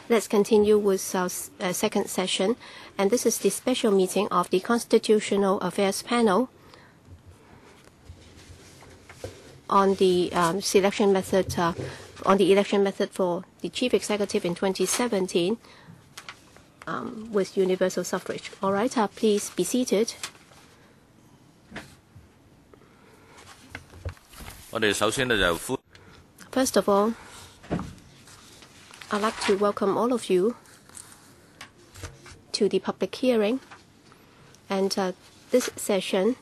Let's continue with our second session, and this is the special meeting of the Constitutional Affairs Panel on the election method for the Chief Executive in 2017 with Universal Suffrage. All right, please be seated. First of all, I'd like to welcome all of you to the public hearing, and this session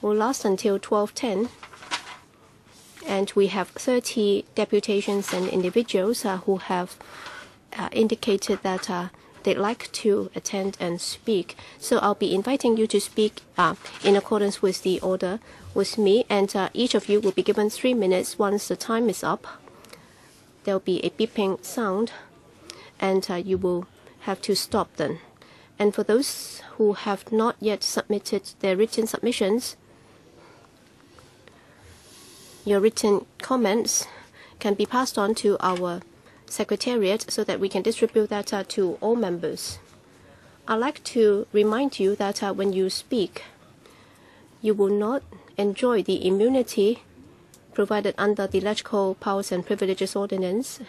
will last until 12:10, and we have 30 deputations and individuals who have indicated that they'd like to attend and speak. So I'll be inviting you to speak in accordance with the order with me, and each of you will be given 3 minutes. Once the time is up, there will be a beeping sound, and you will have to stop then. And for those who have not yet submitted their written submissions, your written comments can be passed on to our Secretariat so that we can distribute that to all members. I'd like to remind you that when you speak, you will not enjoy the immunity provided under the Electoral Powers and Privileges Ordinance,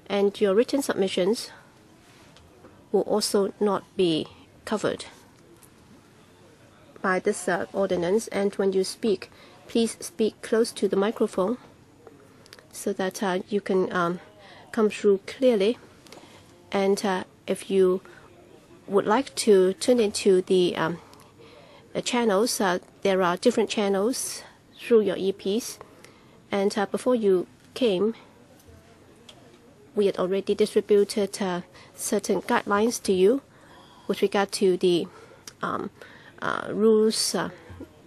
and your written submissions will also not be covered by this ordinance. And when you speak, please speak close to the microphone so that you can come through clearly. And if you would like to tune into the channels, there are different channels through your EPs. And before you came, we had already distributed certain guidelines to you with regard to the rules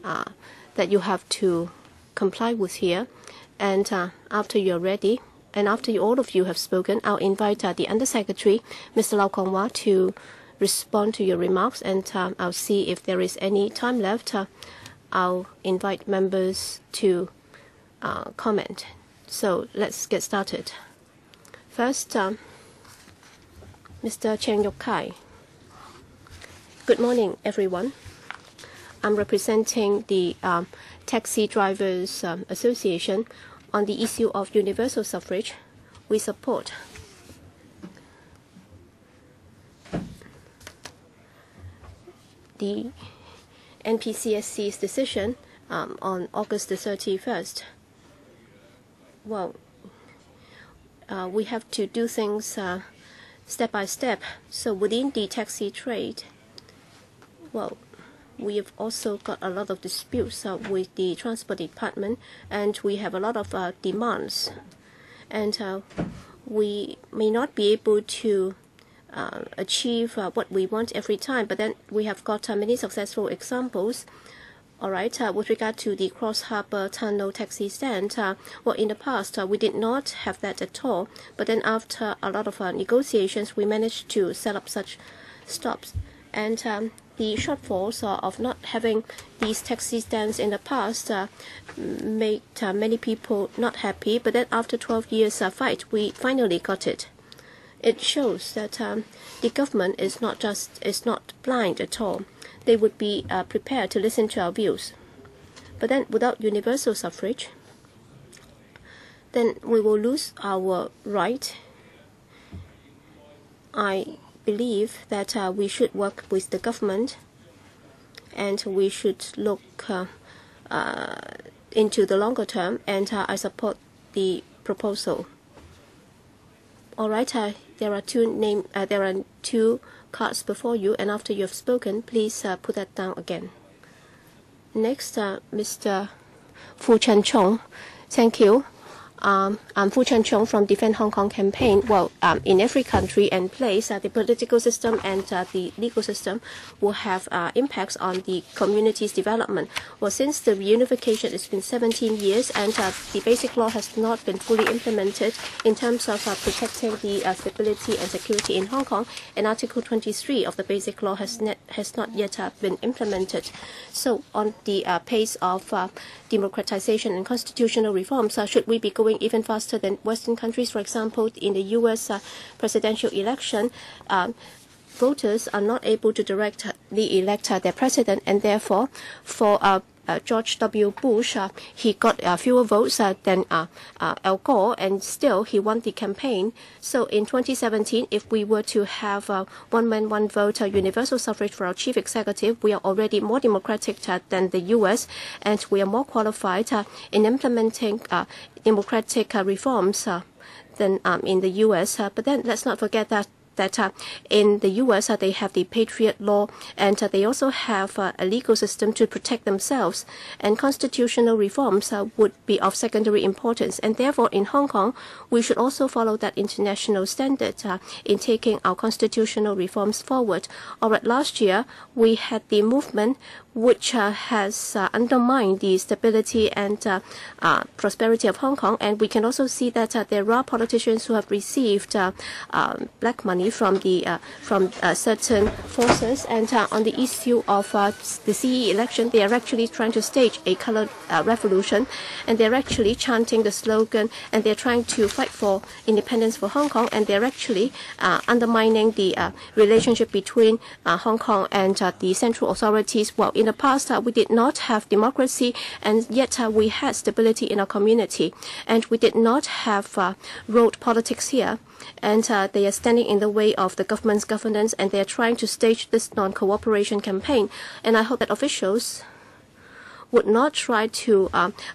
that you have to comply with here. And after you're ready, and after all of you have spoken, I'll invite the Undersecretary, Mr. Lau Kong-wah, to respond to your remarks, and I'll see if there is any time left. I'll invite members to comment. So let's get started. First, Mr. Cheng Yok Kai. Good morning, everyone. I'm representing the Taxi Drivers Association on the issue of universal suffrage. We support the NPCSC's decision on August the 31st. Well, we have to do things step by step. So within the taxi trade, well, we have also got a lot of disputes with the Transport Department, and we have a lot of demands. And we may not be able to achieve what we want every time, but then we have got many successful examples. All right, with regard to the Cross Harbour Tunnel taxi stand, well, in the past, we did not have that at all. But then after a lot of negotiations, we managed to set up such stops. And the shortfalls of not having these taxi stands in the past made many people not happy. But then after 12 years fight, we finally got it. It shows that the government is not blind at all. They would be prepared to listen to our views. But then without universal suffrage, then we will lose our right. I believe that we should work with the government, and we should look into the longer term, and I support the proposal. All right, there are two cards before you, and after you have spoken, please put that down again. Next, Mr. Fu Chen Chong. Thank you. I'm Fu Chen Chong from Defend Hong Kong campaign. Well, in every country and place, the political system and the legal system will have impacts on the community's development. Well, since the reunification, it's been 17 years, and the basic law has not been fully implemented in terms of protecting the stability and security in Hong Kong. And Article 23 of the basic law has not yet been implemented. So on the pace of democratization and constitutional reforms, should we be going going even faster than Western countries. For example, in the U.S. Presidential election, voters are not able to directly elect their president, and therefore, for George W. Bush, he got fewer votes than Al Gore, and still he won the campaign. So in 2017, if we were to have one man, one vote, universal suffrage for our chief executive, we are already more democratic than the U.S., and we are more qualified in implementing democratic reforms than in the U.S. But then let's not forget that in the U.S. They have the Patriot Law, and they also have a legal system to protect themselves, and constitutional reforms would be of secondary importance. And therefore, in Hong Kong, we should also follow that international standard in taking our constitutional reforms forward. All right, last year, we had the movement which has undermined the stability and prosperity of Hong Kong. And we can also see that there are politicians who have received black money from certain forces. And on the issue of the CE election, they are actually trying to stage a colour revolution, and they're actually chanting the slogan, and they're trying to fight for independence for Hong Kong, and they're actually undermining the relationship between Hong Kong and the central authorities. Well, in the past, we did not have democracy, and yet we had stability in our community, and we did not have road politics here. And they are standing in the way of the government's governance, and they are trying to stage this non-cooperation campaign. And I hope that officials would not try to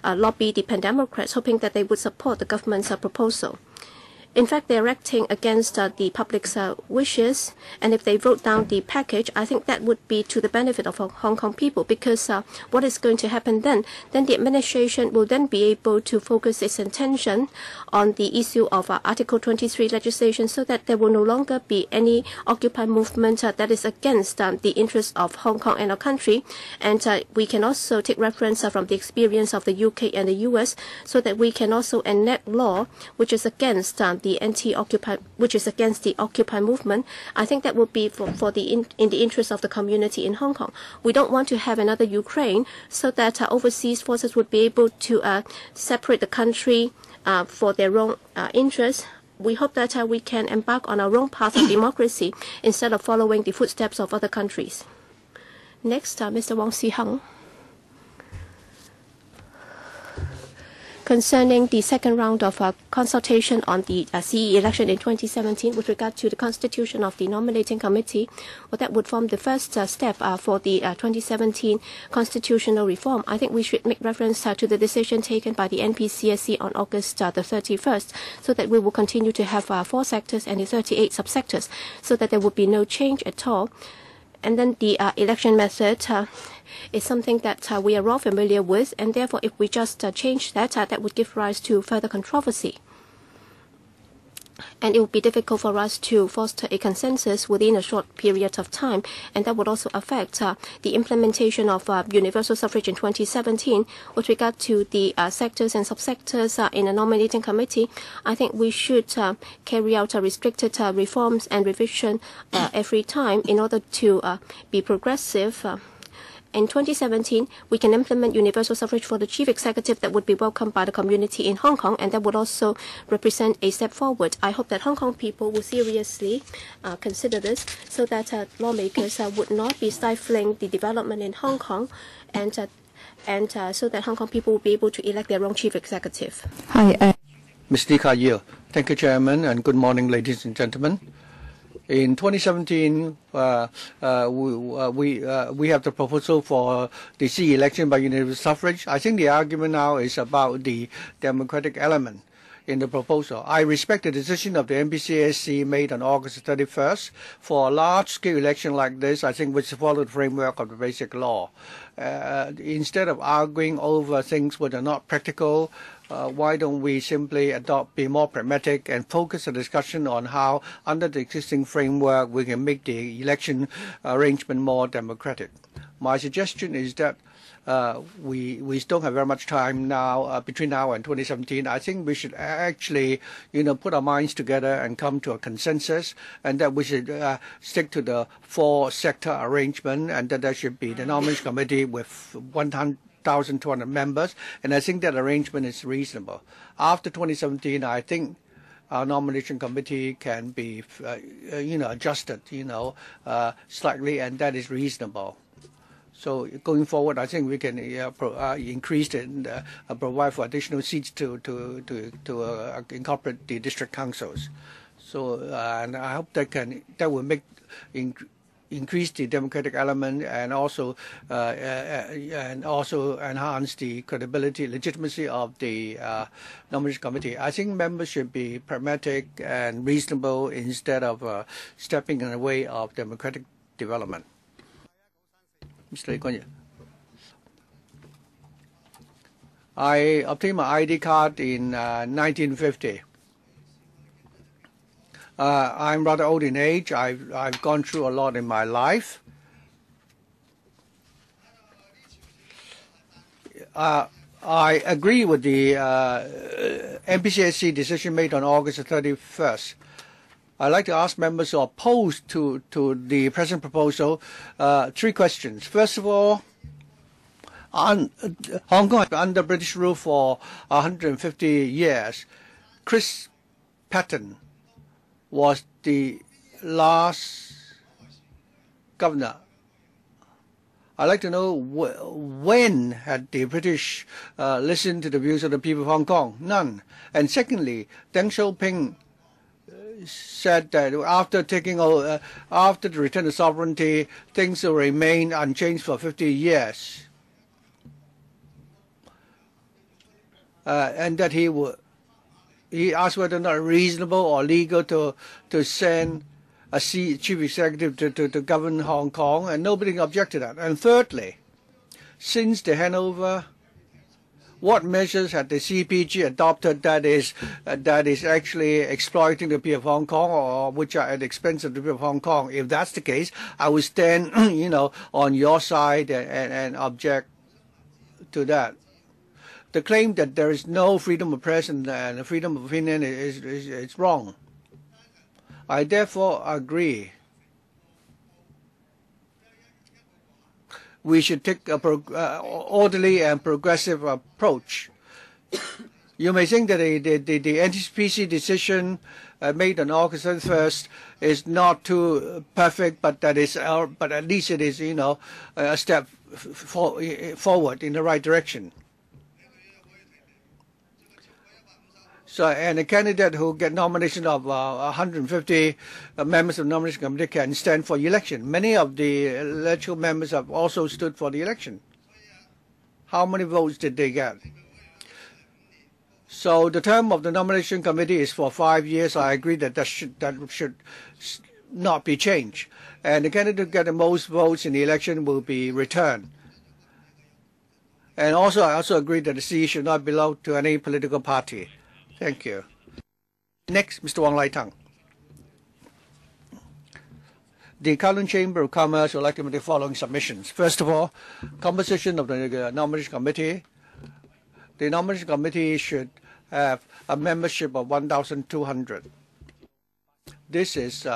lobby the Pan-Democrats, hoping that they would support the government's proposal. In fact, they're acting against the public's wishes, and if they vote down the package, I think that would be to the benefit of Hong Kong people, because what is going to happen then? Then the administration will then be able to focus its attention on the issue of Article 23 legislation, so that there will no longer be any Occupy movement that is against the interests of Hong Kong and our country. And we can also take reference from the experience of the UK and the US, so that we can also enact law which is against the anti-Occupy, which is against the Occupy movement. I think that would be in the interest of the community in Hong Kong. We don't want to have another Ukraine, so that overseas forces would be able to separate the country for their own interests. We hope that we can embark on our own path of democracy instead of following the footsteps of other countries. Next, Mr. Wong Si-hung. Concerning the second round of consultation on the CE election in 2017 with regard to the constitution of the nominating committee, well, that would form the first step for the 2017 constitutional reform. I think we should make reference to the decision taken by the NPCSC on August the 31st, so that we will continue to have 4 sectors and 38 subsectors, so that there will be no change at all. And then the election method is something that we are all familiar with, and therefore if we just change that, that would give rise to further controversy. And it would be difficult for us to foster a consensus within a short period of time, and that would also affect the implementation of universal suffrage in 2017. With regard to the sectors and subsectors in a nominating committee, I think we should carry out restricted reforms and revision every time in order to be progressive. In 2017, we can implement universal suffrage for the chief executive that would be welcomed by the community in Hong Kong, and that would also represent a step forward. I hope that Hong Kong people will seriously consider this, so that lawmakers would not be stifling the development in Hong Kong, and so that Hong Kong people will be able to elect their own chief executive. Hi, Ms. Lee Ka-yew. Thank you, Chairman, and good morning, ladies and gentlemen. In 2017, we have the proposal for the CE election by universal suffrage. I think the argument now is about the democratic element in the proposal. I respect the decision of the NPCSC made on August 31st. For a large-scale election like this, I think we should follow the framework of the basic law. Instead of arguing over things which are not practical, why don't we simply be more pragmatic and focus the discussion on how, under the existing framework, we can make the election arrangement more democratic. My suggestion is that we don't have very much time now between now and 2017. I think we should actually, put our minds together and come to a consensus, and that we should stick to the 4-sector arrangement, and that there should be the nomination committee with 1,200 members, and I think that arrangement is reasonable. After 2017, I think our nomination committee can be, adjusted, slightly, and that is reasonable. So going forward, I think we can increase it and provide for additional seats to incorporate the district councils. So and I hope that will make increase the democratic element and also enhance the credibility, legitimacy of the nomination committee. I think members should be pragmatic and reasonable instead of stepping in the way of democratic development. Mr. Lee Kuan Yew. I obtained my ID card in 1950. I'm rather old in age. I've gone through a lot in my life. I agree with the MPCSC decision made on August 31st. I'd like to ask members who are opposed to the present proposal 3 questions. First of all, Hong Kong has been under British rule for 150 years. Chris Patten was the last governor. I'd like to know when had the British listened to the views of the people of Hong Kong? None. And secondly, Deng Xiaoping said that after after the return of sovereignty, things will remain unchanged for 50 years, and that he asked whether or not reasonable or legal to send a chief executive to govern Hong Kong, and nobody objected to that. And thirdly, since the handover, what measures had the CPG adopted that is actually exploiting the people of Hong Kong, or which are at the expense of the people of Hong Kong? If that's the case, I would stand, on your side and object to that. The claim that there is no freedom of press and freedom of opinion is wrong. I therefore agree. We should take an orderly and progressive approach. You may think that the NPC decision made on August 31st is not too perfect, but at least it is, a step forward in the right direction. So, and a candidate who get nomination of 150 members of the nomination committee can stand for election. Many of the electoral members have also stood for the election. How many votes did they get? So the term of the nomination committee is for 5 years. I agree that should not be changed. And the candidate who get the most votes in the election will be returned. And also, I also agree that the CE should not belong to any political party. Thank you. Next, Mr. Wong Lai Tung. The Kowloon Chamber of Commerce would like to make the following submissions. First of all, composition of the nomination committee. The nomination committee should have a membership of 1,200. This is, in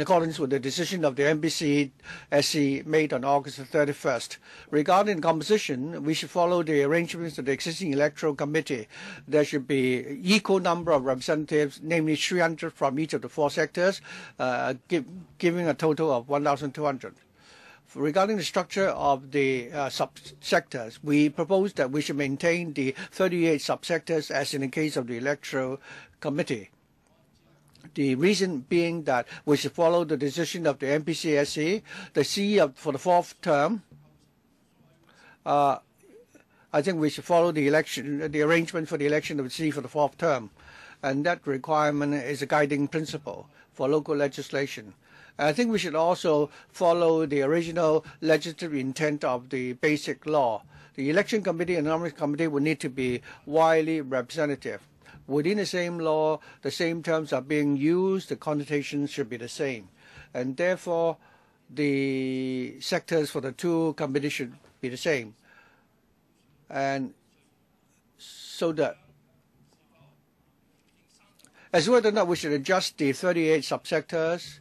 accordance with the decision of the MPCSC made on August 31st. Regarding composition, we should follow the arrangements of the existing electoral committee. There should be equal number of representatives, namely 300 from each of the 4 sectors, giving a total of 1,200. Regarding the structure of the subsectors, we propose that we should maintain the 38 subsectors as in the case of the electoral committee. The reason being that we should follow the decision of the MPCSC, the CE for the 4th term. I think we should follow the arrangement for the election of the CE for the 4th term, and that requirement is a guiding principle for local legislation. I think we should also follow the original legislative intent of the basic law. The election committee and nomination committee will need to be widely representative. Within the same law, the same terms are being used, the connotations should be the same. And therefore, the sectors for the 2 committees should be the same. And so that as whether or not we should adjust the 38 subsectors,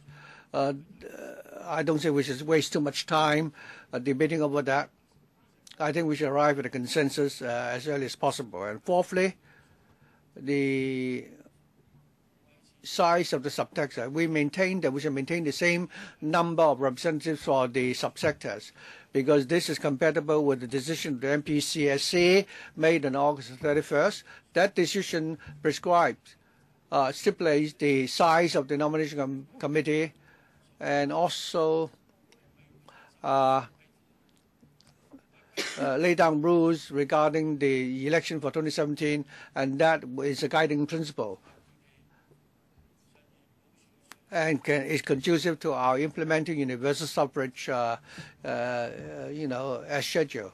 I don't think we should waste too much time debating over that. I think we should arrive at a consensus as early as possible. And fourthly, the size of the subsector. We maintain that we should maintain the same number of representatives for the subsectors, because this is compatible with the decision of the MPCSC made on August 31st. That decision prescribes, stipulates the size of the nomination committee, and also lay down rules regarding the election for 2017, and that is a guiding principle and is conducive to our implementing universal suffrage, as scheduled.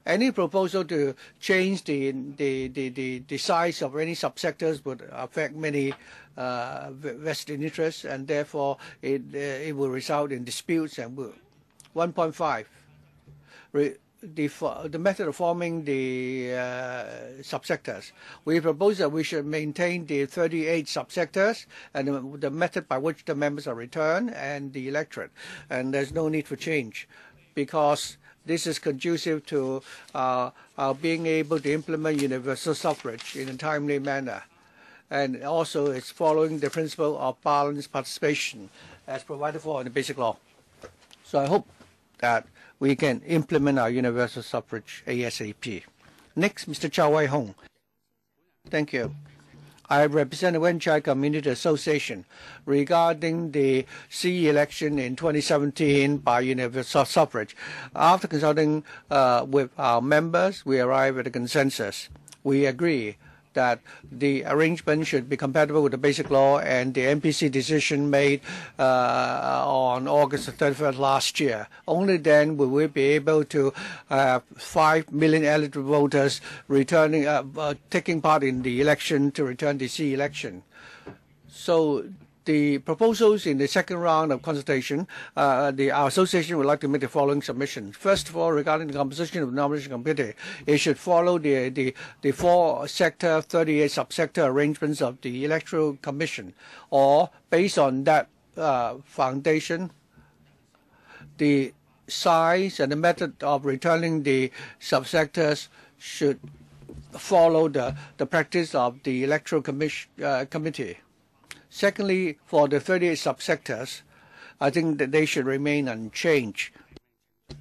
Any proposal to change the size of any subsectors would affect many vested interests, and therefore it will result in disputes. And 1.5. The method of forming the subsectors. We propose that we should maintain the 38 subsectors and the method by which the members are returned and the electorate. And there's no need for change, because this is conducive to our being able to implement universal suffrage in a timely manner. And also it's following the principle of balanced participation as provided for in the Basic Law. So I hope that we can implement our universal suffrage ASAP. Next, Mr. Chow Wai Hong. Thank you. I represent the Wen Chai Community Association regarding the CE election in 2017 by universal suffrage. After consulting with our members, we arrived at a consensus. We agree that the arrangement should be compatible with the Basic Law and the MPC decision made on August 31st last year. Only then will we be able to have 5 million eligible voters returning, taking part in the election to return the CE election. So the proposals in the second round of consultation, our association would like to make the following submission. First of all, regarding the composition of the nomination committee, it should follow the 4-sector, 38 subsector arrangements of the Electoral Commission, or based on that foundation, the size and the method of returning the subsectors should follow the practice of the Electoral Committee. Secondly, for the 38 subsectors, I think that they should remain unchanged.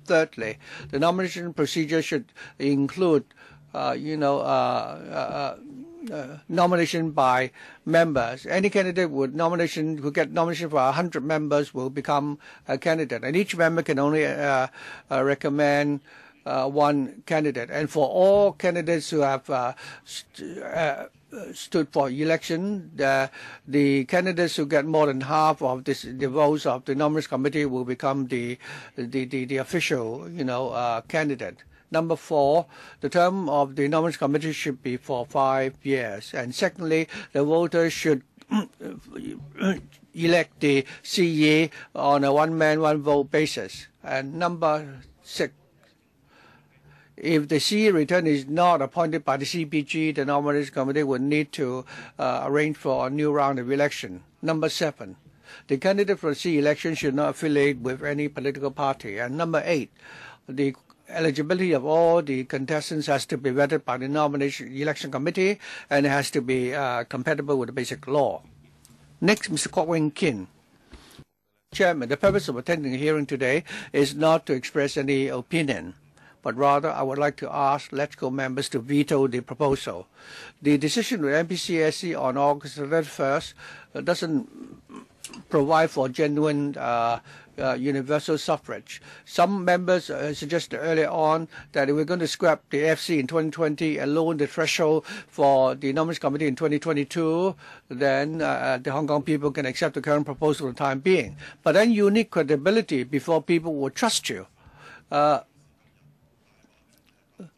Thirdly, the nomination procedure should include, nomination by members. Any candidate who get nomination for 100 members will become a candidate, and each member can only recommend one candidate. And for all candidates who have stood for election, the candidates who get more than half of the votes of the nomination committee will become the official, candidate. Number 4, the term of the nomination committee should be for 5 years. And secondly, the voters should elect the CE on a one-man, one-vote basis. And number 6, if the CE return is not appointed by the CPG, the nomination committee would need to arrange for a new round of election. Number 7, the candidate for the CE election should not affiliate with any political party. And number 8, the eligibility of all the contestants has to be vetted by the nomination election committee, and it has to be compatible with the Basic Law. Next, Mr. Kwok Wing Kin. Chairman, the purpose of attending the hearing today is not to express any opinion, but rather I would like to ask LegCo members to veto the proposal. The decision of MPCSC on August 31st doesn't provide for genuine universal suffrage. Some members suggested earlier on that if we're going to scrap the FC in 2020 and lower the threshold for the nomination committee in 2022, then the Hong Kong people can accept the current proposal for the time being. But then you need credibility before people will trust you.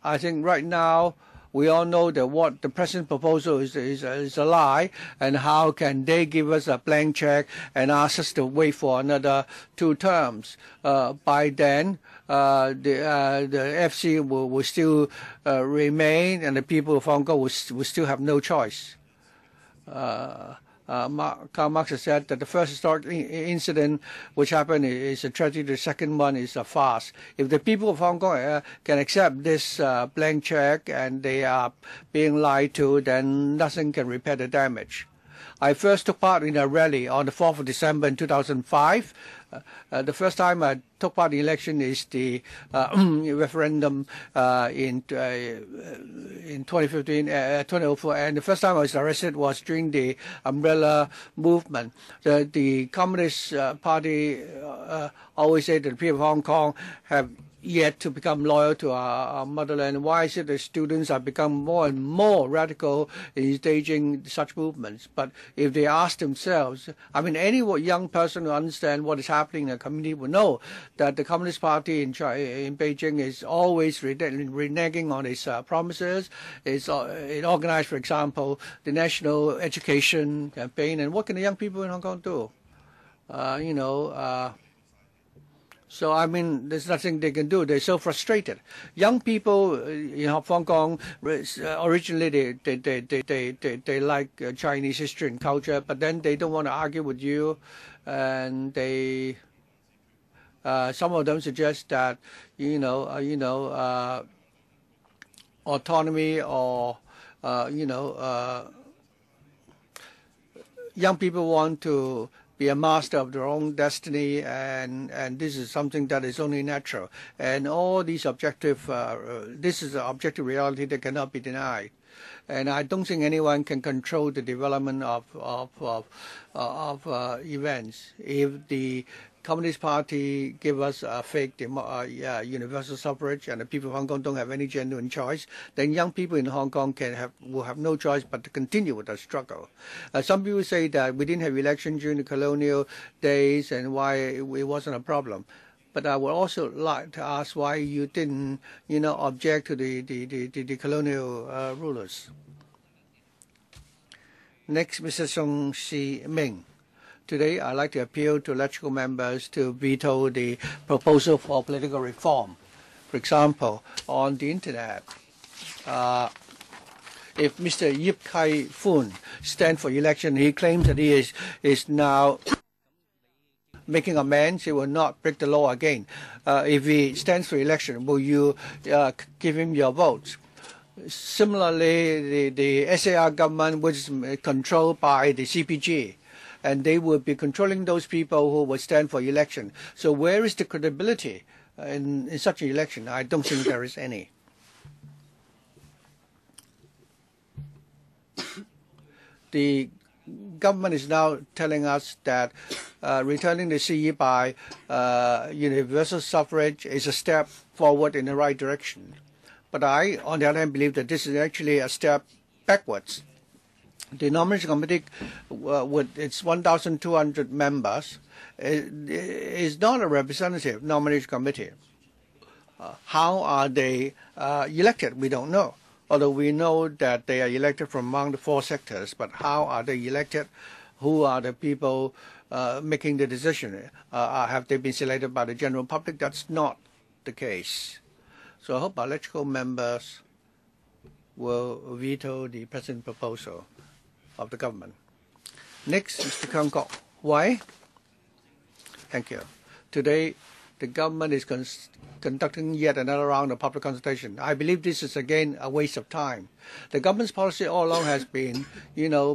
I think right now we all know that what the present proposal is a lie, and how can they give us a blank check and ask us to wait for another 2 terms? By then, the FC will still remain, and the people of Hong Kong will still have no choice. Karl Marx has said that the first historic incident which happened is a tragedy, the second one is a farce. If the people of Hong Kong can accept this blank check and they are being lied to, then nothing can repair the damage. I first took part in a rally on the 4th of December in 2005. The first time I took part in the election is the referendum in 2015, 2004, and the first time I was arrested was during the umbrella movement. The Communist Party always say that the people of Hong Kong have yet to become loyal to our motherland. Why is it that students have become more and more radical in staging such movements? But if they ask themselves, I mean, any young person who understands what is happening in the community will know that the Communist Party in Beijing is always reneging on its promises. It organized, for example, the national education campaign. And what can the young people in Hong Kong do? So, I mean, there's nothing they can do. They're so frustrated. Young people in Hong Kong, originally they like Chinese history and culture, but then they don't want to argue with you. And they, some of them suggest that, autonomy or, young people want to be a master of their own destiny, and this is something that is only natural. And all these this is an objective reality that cannot be denied. And I don't think anyone can control the development of events. If the Communist Party give us a fake universal suffrage and the people of Hong Kong don't have any genuine choice, then young people in Hong Kong will have no choice but to continue with the struggle. Some people say that we didn't have elections during the colonial days and why it wasn't a problem. But I would also like to ask why you didn't, object to the colonial rulers. Next, Mr. Song Si Ming. Today, I'd like to appeal to electoral members to veto the proposal for political reform. For example, on the Internet, if Mr. Yip Kai Foon stands for election, he claims that he is now making amends, he will not break the law again. If he stands for election, will you give him your votes? Similarly, the SAR government, which is controlled by the CPG, and they will be controlling those people who will stand for election. So where is the credibility in such an election? I don't think there is any. The government is now telling us that returning the CE by universal suffrage is a step forward in the right direction. But I, on the other hand, believe that this is actually a step backwards. The nomination committee, with its 1,200 members, is not a representative nomination committee. How are they elected? We don't know. Although we know that they are elected from among the 4 sectors, but how are they elected? Who are the people making the decision? Have they been selected by the general public? That's not the case. So I hope our electoral members will veto the present proposal of the government. Next, Mr. Kang Kok. Why? Thank you. Today, the government is conducting yet another round of public consultation. I believe this is again a waste of time. The government's policy all along has been,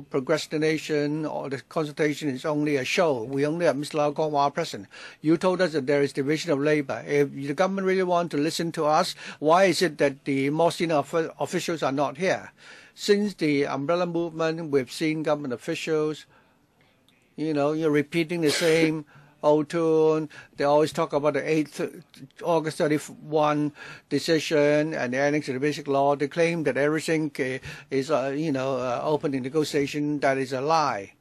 procrastination, or the consultation is only a show. We only have Mr. Lau Kong-wah present. You told us that there is division of labor. If the government really want to listen to us, why is it that the more senior officials are not here? Since the umbrella movement, we've seen government officials, you're repeating the same old tune. They always talk about the 8th August 31 decision and the annex to the basic law. They claim that everything is, open in negotiation. That is a lie.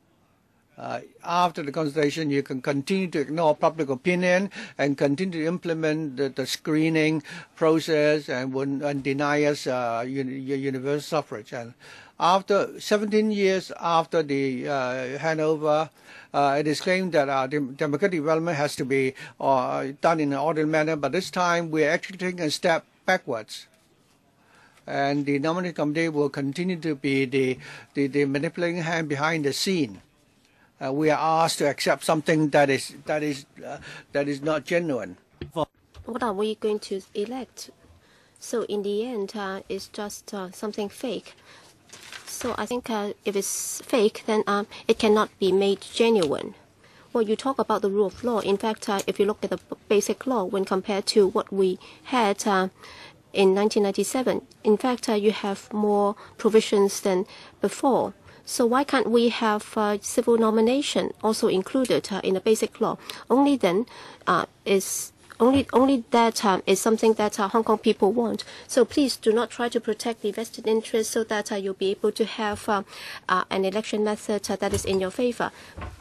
After the consultation, you can continue to ignore public opinion and continue to implement the screening process and deny us universal suffrage. And after 17 years after the handover, it is claimed that democratic development has to be done in an orderly manner, but this time we are actually taking a step backwards. And the nominating committee will continue to be the manipulating hand behind the scene. we are asked to accept something that is not genuine. What are we going to elect? So in the end, it's just something fake. So I think if it's fake, then it cannot be made genuine. Well, you talk about the rule of law. In fact, if you look at the basic law, when compared to what we had in 1997, in fact, you have more provisions than before. So why can't we have civil nomination also included in the basic law? Only then Only that is something that Hong Kong people want. So please do not try to protect the vested interest so that you'll be able to have an election method that is in your favor.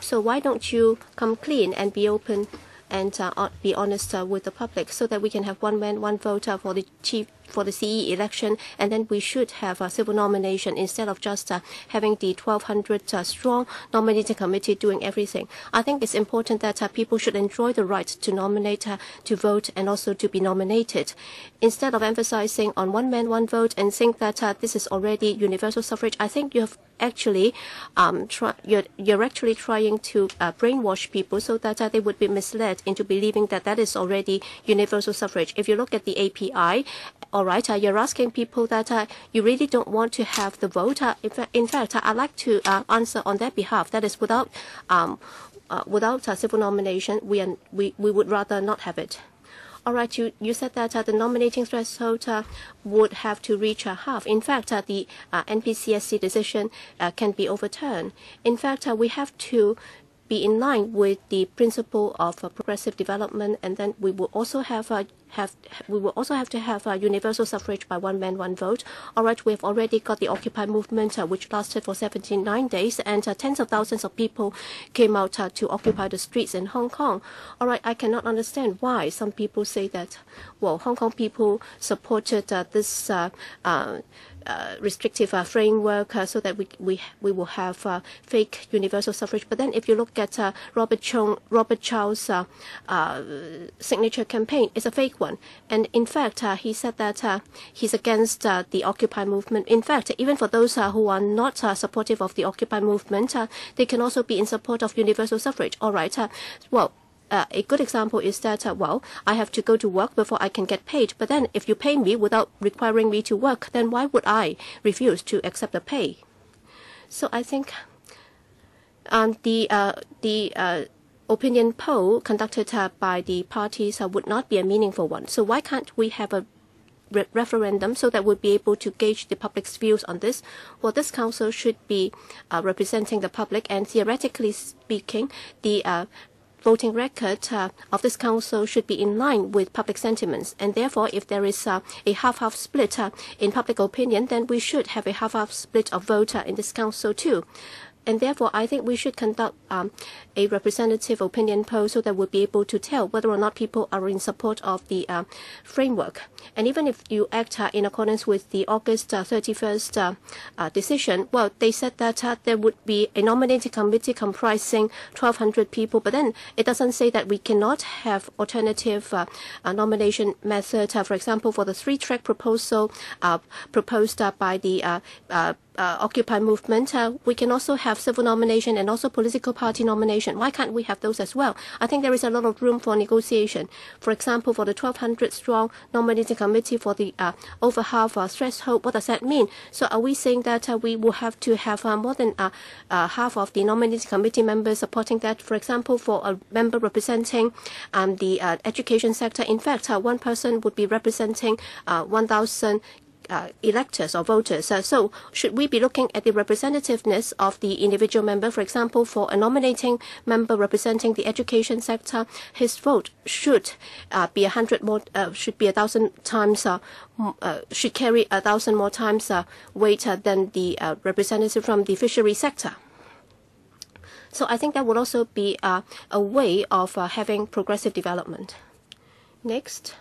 So why don't you come clean and be open and be honest with the public so that we can have one man, one vote for the CE election, and then we should have a civil nomination instead of just having the 1,200 strong nominating committee doing everything. I think it's important that people should enjoy the right to nominate, to vote, and also to be nominated. Instead of emphasizing on one man, one vote and think that this is already universal suffrage, I think you have actually you're actually trying to brainwash people so that they would be misled into believing that that is already universal suffrage. If you look at the API, all right, you're asking people that you really don't want to have the vote. In fact, I'd like to answer on their behalf. That is without civil nomination, we would rather not have it. All right, you said that the nominating threshold would have to reach half. In fact, the NPCSC decision can be overturned. In fact, we have to be in line with the principle of progressive development, and then we will also have to have universal suffrage by one man, one vote. All right, we have already got the Occupy movement, which lasted for 79 days, and tens of thousands of people came out to occupy the streets in Hong Kong. All right, I cannot understand why some people say that, well, Hong Kong people supported this restrictive framework so that we will have fake universal suffrage. But then if you look at Robert Chow's signature campaign, it's a fake one. And in fact, he said that he's against the Occupy movement. In fact, even for those who are not supportive of the Occupy movement, they can also be in support of universal suffrage. All right. A good example is that, well, I have to go to work before I can get paid. But then if you pay me without requiring me to work, then why would I refuse to accept the pay? So I think the opinion poll conducted by the parties would not be a meaningful one. So why can't we have a referendum so that we'll be able to gauge the public's views on this? Well, this council should be representing the public, and theoretically speaking, the voting record of this council should be in line with public sentiments. And therefore, if there is a half-half split in public opinion, then we should have a half-half split of vote in this council too. And therefore, I think we should conduct a representative opinion poll so that we'll be able to tell whether or not people are in support of the framework. And even if you act in accordance with the August 31st decision, well, they said that there would be a nominating committee comprising 1,200 people, but then it doesn't say that we cannot have alternative nomination method. For example, for the three-track proposal proposed by the Occupy movement, we can also have civil nomination and also political party nomination. Why can't we have those as well? I think there is a lot of room for negotiation. For example, for the 1,200 strong nominating committee for the over half threshold, what does that mean? So are we saying that we will have to have more than half of the nominating committee members supporting that? For example, for a member representing the education sector, in fact, one person would be representing 1,000 electors or voters. So should we be looking at the representativeness of the individual member? For example, for a nominating member representing the education sector, his vote should be 100 more, should be 1,000 times, should carry 1,000 more times weight than the representative from the fishery sector. So I think that would also be a way of having progressive development. Next.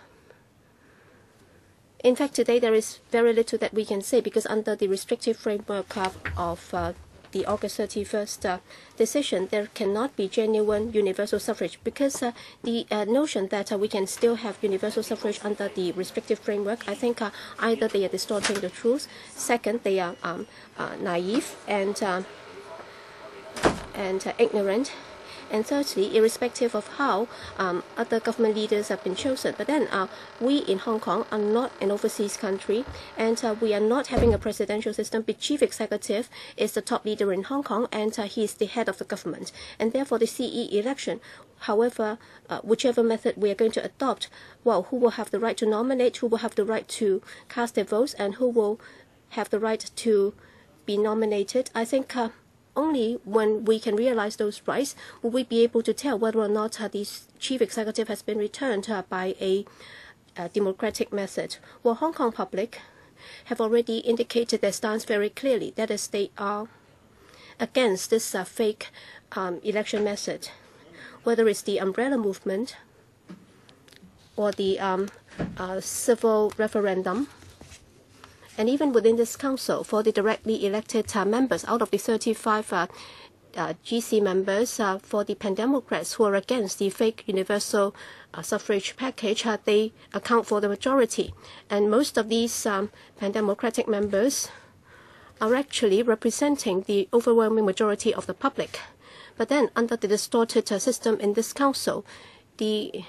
In fact, today there is very little that we can say because under the restrictive framework of the August 31st decision, there cannot be genuine universal suffrage because the notion that we can still have universal suffrage under the restrictive framework, I think either they are distorting the truth, second, they are naive, and and ignorant. And thirdly, irrespective of how other government leaders have been chosen. But then we in Hong Kong are not an overseas country, and we are not having a presidential system. The chief executive is the top leader in Hong Kong, and he is the head of the government. And therefore, the CE election, however, whichever method we are going to adopt, well, who will have the right to nominate, who will have the right to cast their votes, and who will have the right to be nominated, I think only when we can realize those rights will we be able to tell whether or not the chief executive has been returned by a democratic method. Well, Hong Kong public have already indicated their stance very clearly. That is, they are against this fake election method, whether it's the umbrella movement or the civil referendum. And even within this council, for the directly elected members, out of the 35 GC members, for the Pan-Democrats who are against the fake Universal Suffrage package, they account for the majority. And most of these Pan-Democratic members are actually representing the overwhelming majority of the public. But then, under the distorted system in this council, the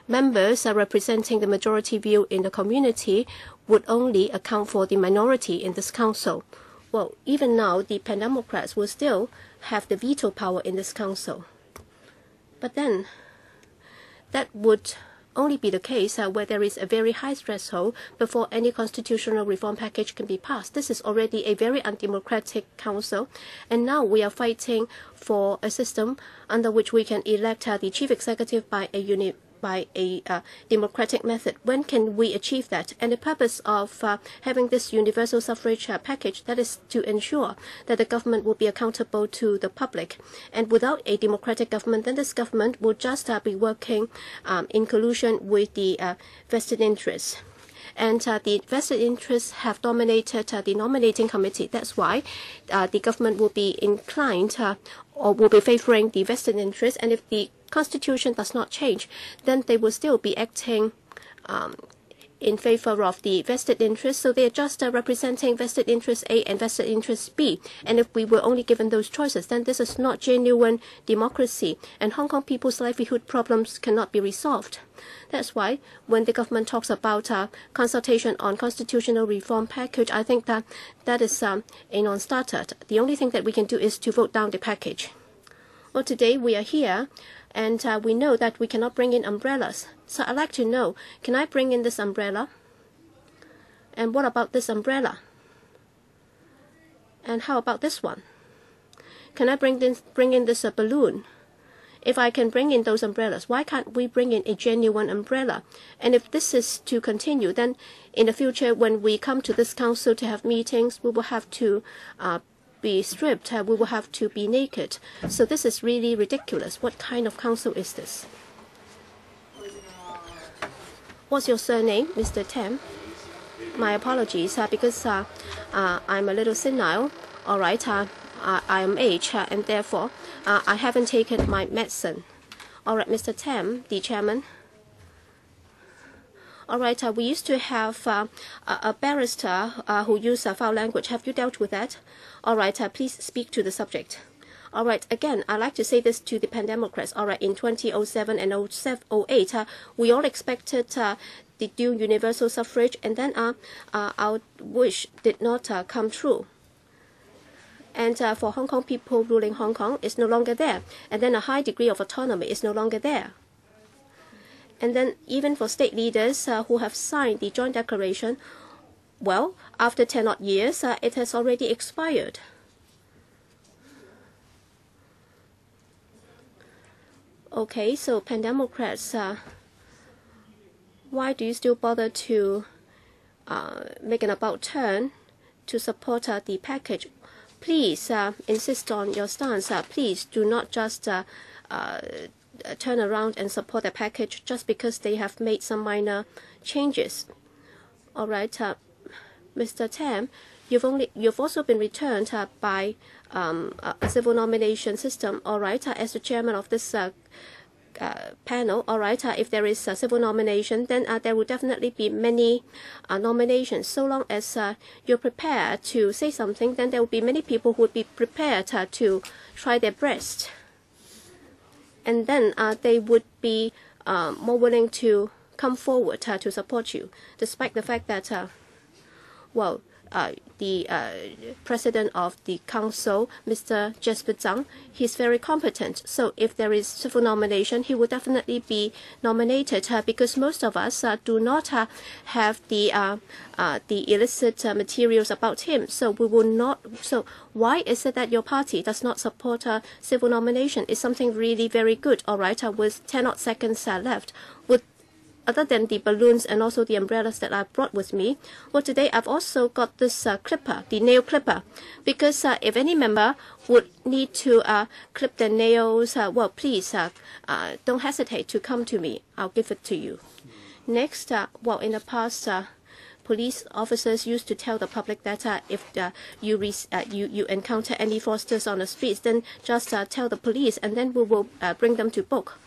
members are representing the majority view in the community would only account for the minority in this council. Well, even now, the Pan-Democrats will still have the veto power in this council. But then, that would only be the case where there is a very high threshold before any constitutional reform package can be passed. This is already a very undemocratic council, and now we are fighting for a system under which we can elect the chief executive by a democratic method. When can we achieve that? And the purpose of having this universal suffrage package, that is to ensure that the government will be accountable to the public. And without a democratic government, then this government will just be working in collusion with the vested interests. And the vested interests have dominated the nominating committee. That's why the government will be inclined or will be favoring the vested interests. And if the Constitution does not change, then they will still be acting in favor of the vested interests. So they are just representing vested interest A and vested interest B. And if we were only given those choices, then this is not genuine democracy. And Hong Kong people's livelihood problems cannot be resolved. That's why when the government talks about consultation on constitutional reform package, I think that is a non-starter. The only thing that we can do is to vote down the package. Well, today we are here, and we know that we cannot bring in umbrellas. So I'd like to know, can I bring in this umbrella? And what about this umbrella? And how about this one? Can I bring in this balloon? If I can bring in those umbrellas, why can't we bring in a genuine umbrella? And if this is to continue, then in the future, when we come to this council to have meetings, we will have to be stripped, we will have to be naked. So this is really ridiculous. What kind of council is this? What's your surname, Mr. Tam? My apologies, because I'm a little senile. All right, I am age, and therefore I haven't taken my medicine. All right, Mr. Tam, the chairman. All right, we used to have a barrister who used foul language. Have you dealt with that? All right, please speak to the subject. All right, again, I'd like to say this to the Pan-Democrats. All right, in 2007 and 08, we all expected the due universal suffrage, and then our wish did not come true. And for Hong Kong people ruling Hong Kong, is no longer there. And then a high degree of autonomy is no longer there. And then even for state leaders who have signed the joint declaration, well, after 10 odd years, it has already expired. Okay, so Pan-Democrats, why do you still bother to make an about turn to support the package? Please insist on your stance. Please do not just turn around and support the package just because they have made some minor changes. All right, Mr. Tam, you've also been returned by a civil nomination system. All right, as the chairman of this panel, all right, if there is a civil nomination, then there will definitely be many nominations. So long as you're prepared to say something, then there will be many people who would be prepared to try their best. And then they would be more willing to come forward to support you, despite the fact that, the president of the council, Mr. Jesper Zhang, he's very competent. So if there is civil nomination, he will definitely be nominated because most of us do not have the illicit materials about him. So we will not. So why is it that your party does not support a civil nomination? It's something really very good. All right, with 10 odd seconds left. Other than the balloons and also the umbrellas that I brought with me, well, today I've also got this clipper, the nail clipper, because if any member would need to clip their nails, well, please don't hesitate to come to me. I'll give it to you. Next, well, in the past, police officers used to tell the public that if you encounter any fraudsters on the streets, then just tell the police, and then we will bring them to book.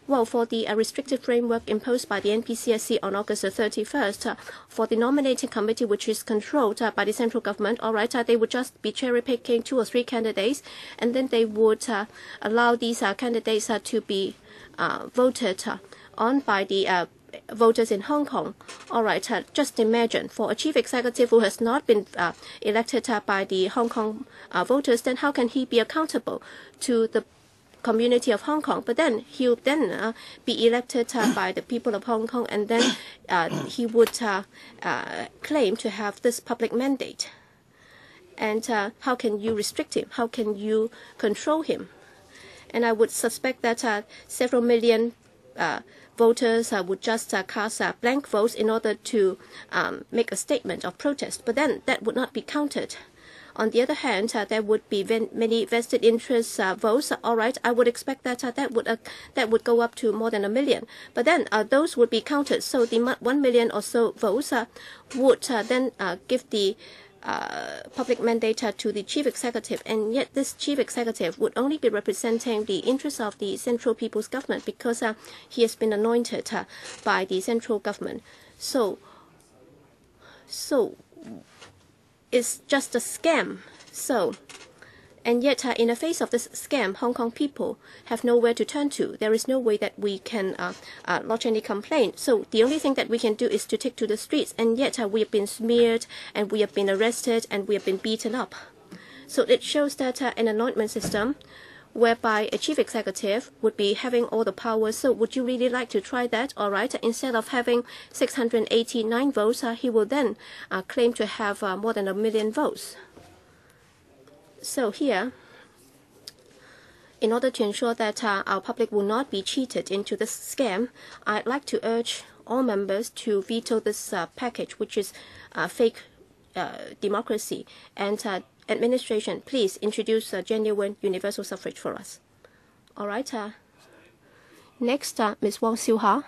Well, for the restrictive framework imposed by the NPCSC on August 31st, for the nominating committee, which is controlled by the central government, all right, they would just be cherry-picking 2 or 3 candidates, and then they would allow these candidates to be voted on by the voters in Hong Kong. All right, just imagine, for a chief executive who has not been elected by the Hong Kong voters, then how can he be accountable to the community of Hong Kong? But then he'll then be elected by the people of Hong Kong, and then he would claim to have this public mandate. And how can you restrict him? How can you control him? And I would suspect that several million voters would just cast blank votes in order to make a statement of protest. But then that would not be counted. On the other hand, there would be many vested interest votes. All right, I would expect that that would go up to more than 1 million. But then those would be counted. So the 1 million or so votes would then give the public mandate to the chief executive. And yet this chief executive would only be representing the interests of the Central People's Government because he has been anointed by the central government. So it's just a scam. So, and yet in the face of this scam, Hong Kong people have nowhere to turn to. There is no way that we can lodge any complaint. So the only thing that we can do is to take to the streets, and yet we have been smeared, and we have been arrested, and we have been beaten up. So it shows that an anointment system whereby a chief executive would be having all the powers. So would you really like to try that? All right, instead of having 689 votes, he will then claim to have more than 1 million votes. So here, in order to ensure that our public will not be cheated into this scam, I'd like to urge all members to veto this package, which is fake democracy. And administration, please introduce genuine universal suffrage for us. All right. Next, Ms. Wong Siu-ha.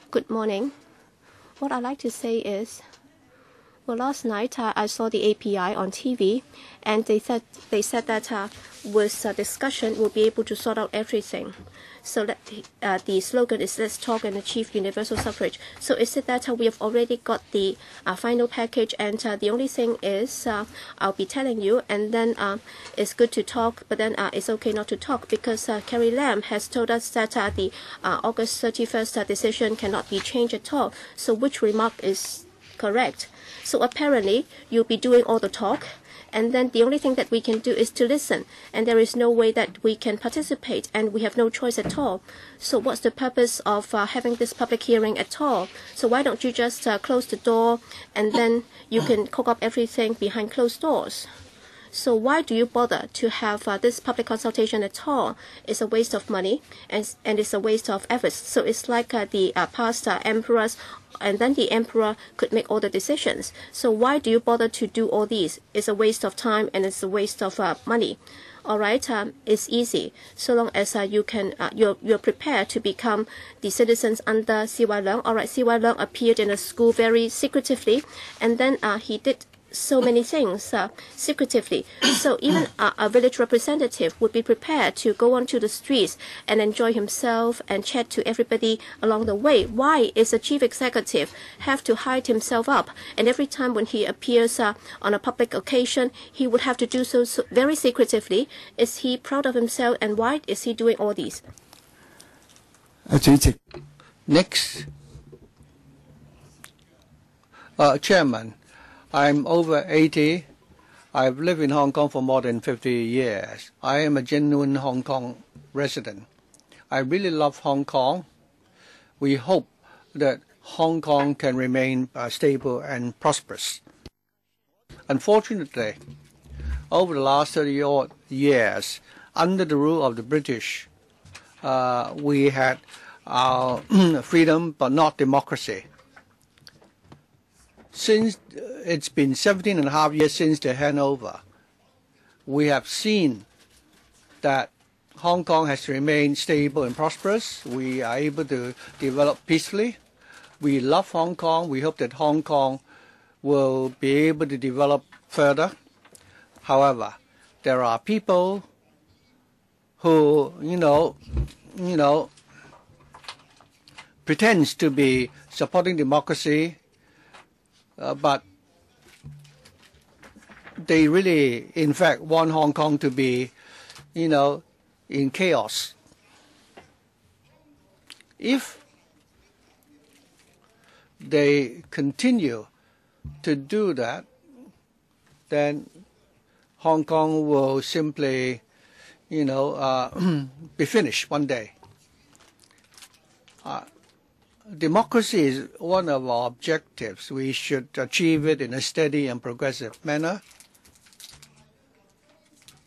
Good morning. What I'd like to say is, well, last night I saw the API on TV, and they said that with discussion we'll be able to sort out everything. So that the slogan is "Let's talk and achieve universal suffrage." So is it that we have already got the final package, and the only thing is I'll be telling you, and then it's good to talk, but then it's okay not to talk, because Carrie Lam has told us that the August 31st decision cannot be changed at all. So which remark is correct? So apparently you'll be doing all the talk, and then the only thing that we can do is to listen, and there is no way that we can participate, and we have no choice at all. So what's the purpose of having this public hearing at all? So why don't you just close the door, and then you can cook up everything behind closed doors? So why do you bother to have this public consultation at all? It's a waste of money, and it's a waste of efforts. So it's like the past emperors, and then the emperor could make all the decisions. So why do you bother to do all these? It's a waste of time, and it's a waste of money. All right, it's easy so long as you can. You're prepared to become the citizens under C.Y. Leung. All right, C.Y. Leung appeared in a school very secretively, and then he did so many things secretively. So even a village representative would be prepared to go onto the streets and enjoy himself and chat to everybody along the way. Why is a chief executive have to hide himself up? And every time when he appears on a public occasion, he would have to do so very secretively. Is he proud of himself, and why is he doing all these? Next. Chairman, I'm over 80. I've lived in Hong Kong for more than 50 years. I am a genuine Hong Kong resident. I really love Hong Kong. We hope that Hong Kong can remain stable and prosperous. Unfortunately, over the last 30-odd years, under the rule of the British, we had our freedom but not democracy. Since it's been 17.5 years since the handover, we have seen that Hong Kong has remained stable and prosperous. We are able to develop peacefully. We love Hong Kong. We hope that Hong Kong will be able to develop further. However, there are people who, pretends to be supporting democracy, but they really, in fact, want Hong Kong to be, in chaos. If they continue to do that, then Hong Kong will simply, be finished one day. Democracy is one of our objectives. We should achieve it in a steady and progressive manner.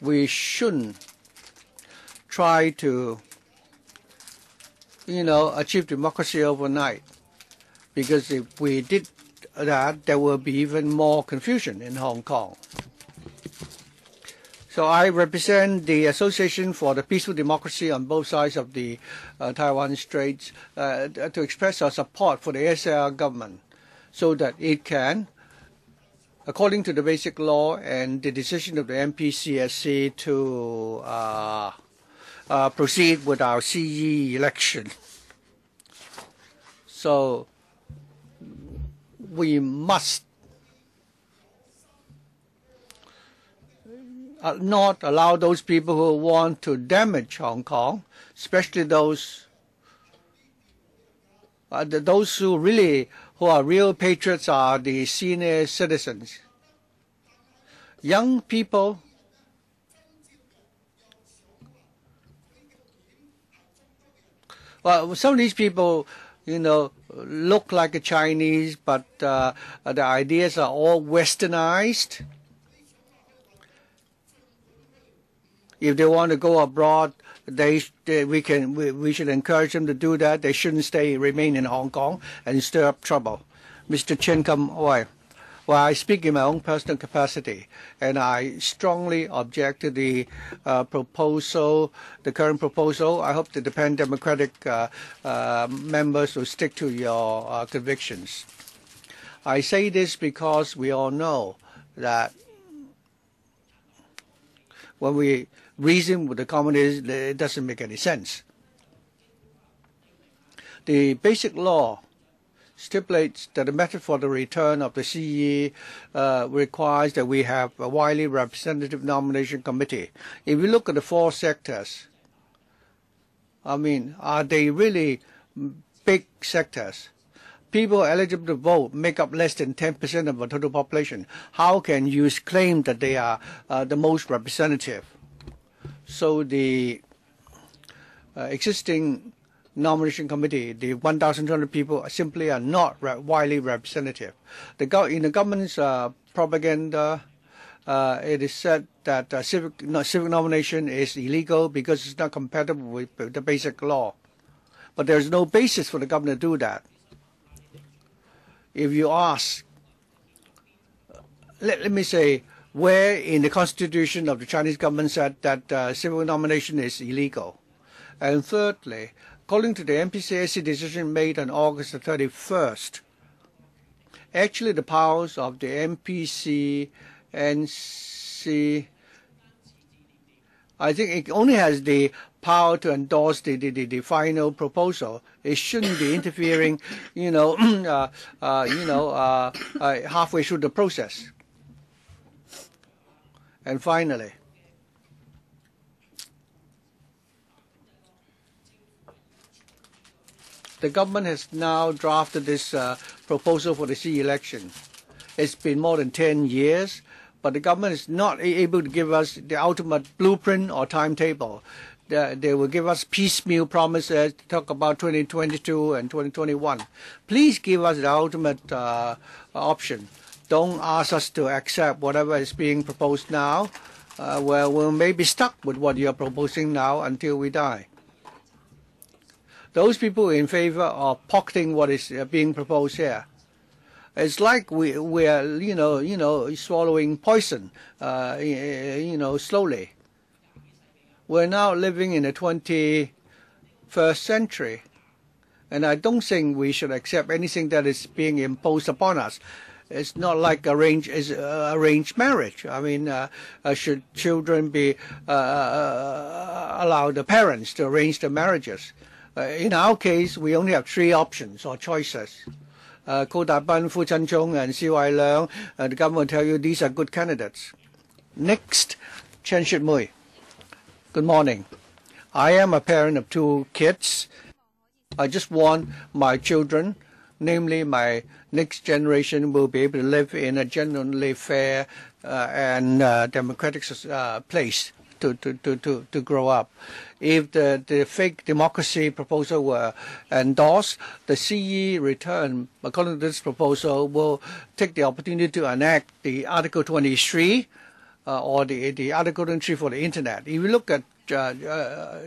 We shouldn't try to, achieve democracy overnight, because if we did that, there will be even more confusion in Hong Kong. So I represent the Association for the Peaceful Democracy on both sides of the Taiwan Straits to express our support for the SAR government so that it can, according to the basic law and the decision of the MPCSC, to proceed with our CE election. So we must not allow those people who want to damage Hong Kong, especially those who are real patriots, are the senior citizens. Young people some of these people, look like a Chinese, but the ideas are all westernized. If they want to go abroad, we should encourage them to do that. They shouldn't remain in Hong Kong and stir up trouble. Mr. Chen Kum Oi. Well, I speak in my own personal capacity, and I strongly object to the proposal, the current proposal. I hope that the Pan-Democratic members will stick to your convictions. I say this because we all know that when we reason with the communists, it doesn't make any sense. The basic law stipulates that the method for the return of the CE requires that we have a widely representative nomination committee. If you look at the four sectors, are they really big sectors? People eligible to vote make up less than 10% of the total population. How can you claim that they are the most representative? So the existing nomination committee, the 1,200 people, simply are not widely representative. In the government's propaganda, it is said that civic nomination is illegal because it's not compatible with the basic law. But there's no basis for the government to do that. If you ask, let me say, where in the constitution of the Chinese government said that civil nomination is illegal? And thirdly, according to the MPCSC decision made on August the 31st, Actually, the powers of the MPC, NC, I think it only has the power to endorse the final proposal. It shouldn't be interfering, halfway through the process. And finally, the government has now drafted this proposal for the CE election. It's been more than 10 years, but the government is not able to give us the ultimate blueprint or timetable. They will give us piecemeal promises to talk about 2022 and 2021. Please give us the ultimate option. Don't ask us to accept whatever is being proposed now. Well, we may be stuck with what you are proposing now until we die. Those people in favor of pocketing what is being proposed here, it's like we are swallowing poison slowly. We're now living in the 21st century, and I don't think we should accept anything that is being imposed upon us. It's not like arranged marriage. I mean, should children be allowed the parents to arrange the marriages? In our case, we only have 3 options or choices. Ko Da-ban, Fu Chen-chung, and Siu Wai-leung. The government will tell you these are good candidates. Next, Chen Shih-mui. Good morning. I am a parent of 2 kids. I just want my children, namely my next generation, will be able to live in a genuinely fair and democratic place to grow up. If the fake democracy proposal were endorsed, the CE return, according to this proposal, will take the opportunity to enact the Article 23 or the Article 23 for the Internet. If you look at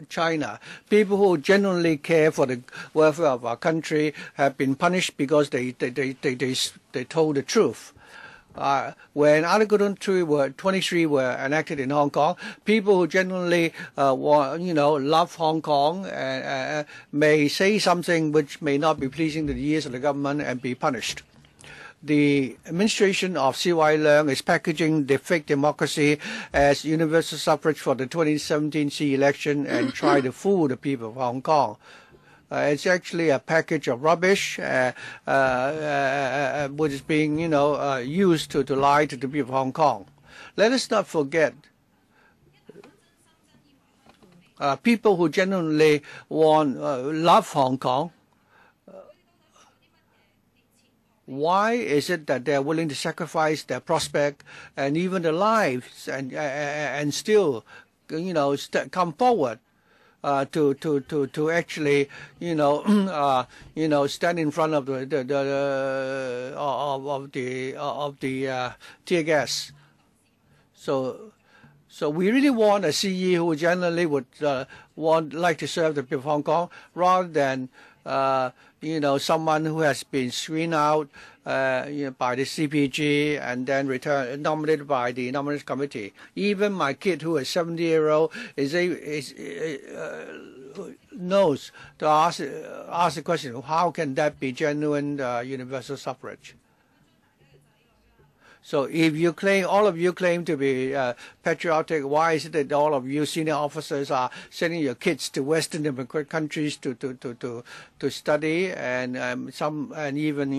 China, people who genuinely care for the welfare of our country have been punished because they told the truth. When Article 23 were enacted in Hong Kong, people who genuinely love Hong Kong may say something which may not be pleasing to the ears of the government and be punished. The administration of Siu Wai-leung is packaging the fake democracy as universal suffrage for the 2017 CE election and try to fool the people of Hong Kong. It's actually a package of rubbish which is being, used to lie to the people of Hong Kong. Let us not forget people who genuinely love Hong Kong. Why is it that they're willing to sacrifice their prospect and even their lives and still, come forward? To actually stand in front of the tear gas. So we really want a CE who generally would like to serve the people of Hong Kong rather than someone who has been screened out by the CPG and then nominated by the nomination committee. Even my kid, who is 70-year-old, knows to ask the question: how can that be genuine universal suffrage? So if you claim, all of you claim to be patriotic, why is it that all of you senior officers are sending your kids to Western democratic countries to study and even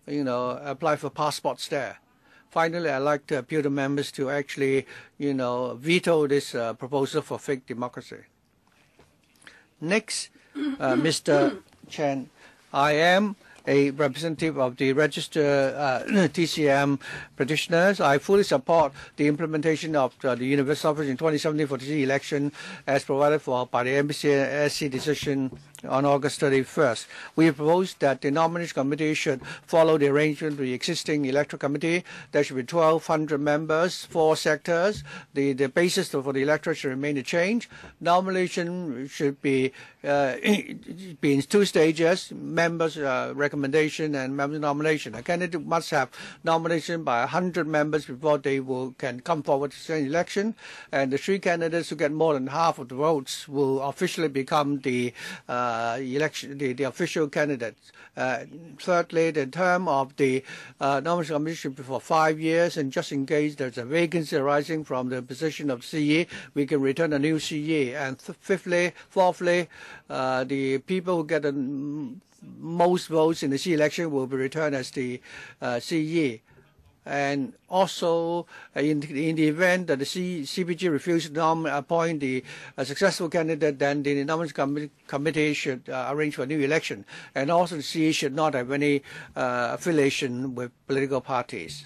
apply for passports there? Finally, I'd like to appeal to members to actually veto this proposal for fake democracy. Next, Mr. Chen, I am a representative of the registered TCM practitioners. I fully support the implementation of the Universal Suffrage in 2017 for the election as provided for by the MPCSC decision on August 31st. We propose that the nomination committee should follow the arrangement of the existing electoral committee. There should be 1,200 members, 4 sectors. The basis for the electorate should remain the change. Nomination should be in 2 stages. Members recommendation and member nomination. A candidate must have nomination by 100 members before they can come forward to an election, and the 3 candidates who get more than half of the votes will officially become the official candidates. Thirdly, the term of the nomination commission for 5 years, and just in case there's a vacancy arising from the position of CE, we can return a new CE. And fourthly, the people who get the most votes in the CE election will be returned as the CE. And also, in the event that the CPG refuses to appoint the successful candidate, then the nomination committee should arrange for a new election. And also, the CE should not have any affiliation with political parties.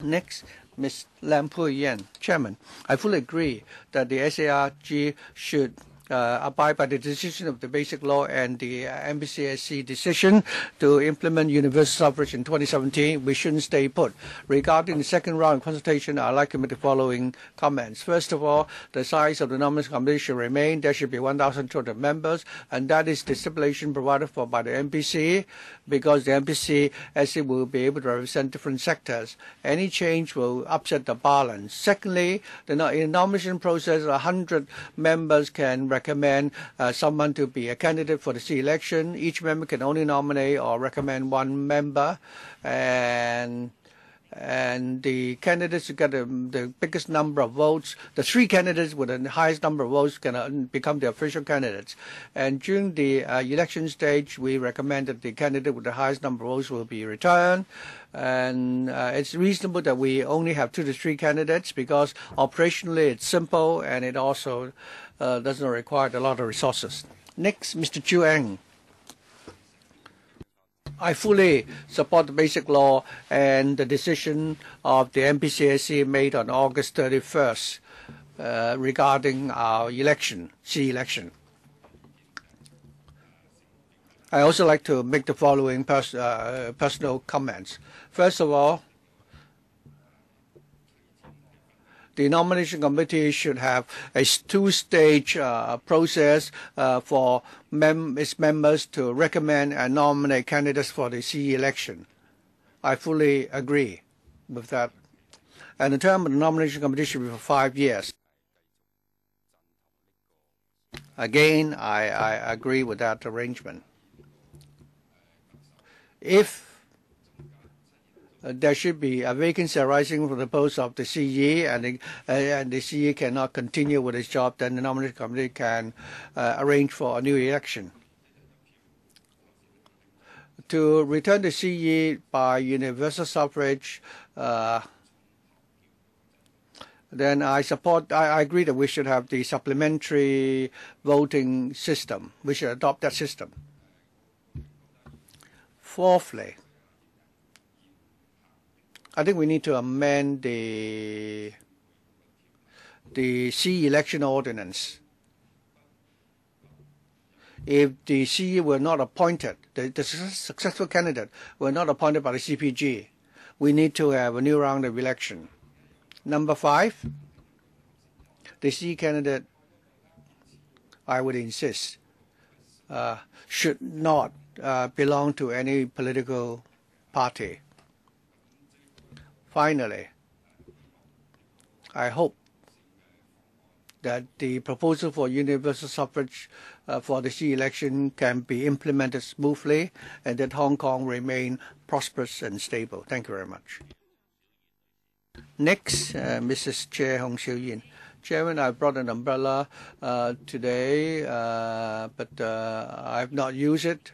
Next, Ms. Lam Pui Yen, Chairman. I fully agree that the SARG should abide by the decision of the Basic Law and the MPCSC decision to implement universal suffrage in 2017. We shouldn't stay put. Regarding the second round of consultation, I'd like to make the following comments. First of all, the size of the nomination committee should remain. There should be 1,200 members, and that is the stipulation provided for by the MPC, because the MPCSC will be able to represent different sectors. Any change will upset the balance. Secondly, in the nomination process, 100 members can recommend someone to be a candidate for the CE election. Each member can only nominate or recommend 1 member, and the candidates who get the biggest number of votes, the 3 candidates with the highest number of votes can become the official candidates. And during the election stage, we recommend that the candidate with the highest number of votes will be returned. And it's reasonable that we only have 2 to 3 candidates, because operationally it's simple and it also doesn't require a lot of resources. Next, Mr. Chu Eng. I fully support the Basic Law and the decision of the MPCSC made on August 31st regarding our election, CE election. I also like to make the following personal comments. First of all, the nomination committee should have a 2-stage process for its members to recommend and nominate candidates for the CE election. I fully agree with that. And the term of the nomination committee should be for 5 years. Again, I agree with that arrangement. If there should be a vacancy arising from the post of the CE, and the CE cannot continue with his job, then the nomination committee can arrange for a new election. To return the CE by universal suffrage, then I agree that we should have the supplementary voting system. We should adopt that system. Fourthly, I think we need to amend the CE election ordinance. If the CE were not appointed, the successful candidate were not appointed by the CPG, we need to have a new round of election. Number 5, the CE candidate, I would insist, should not belong to any political party. Finally, I hope that the proposal for universal suffrage for the CE election can be implemented smoothly, and that Hong Kong remain prosperous and stable. Thank you very much. Next, Mrs. Chair Hong Xiu-yin. Chairman, I brought an umbrella today, but I have not used it.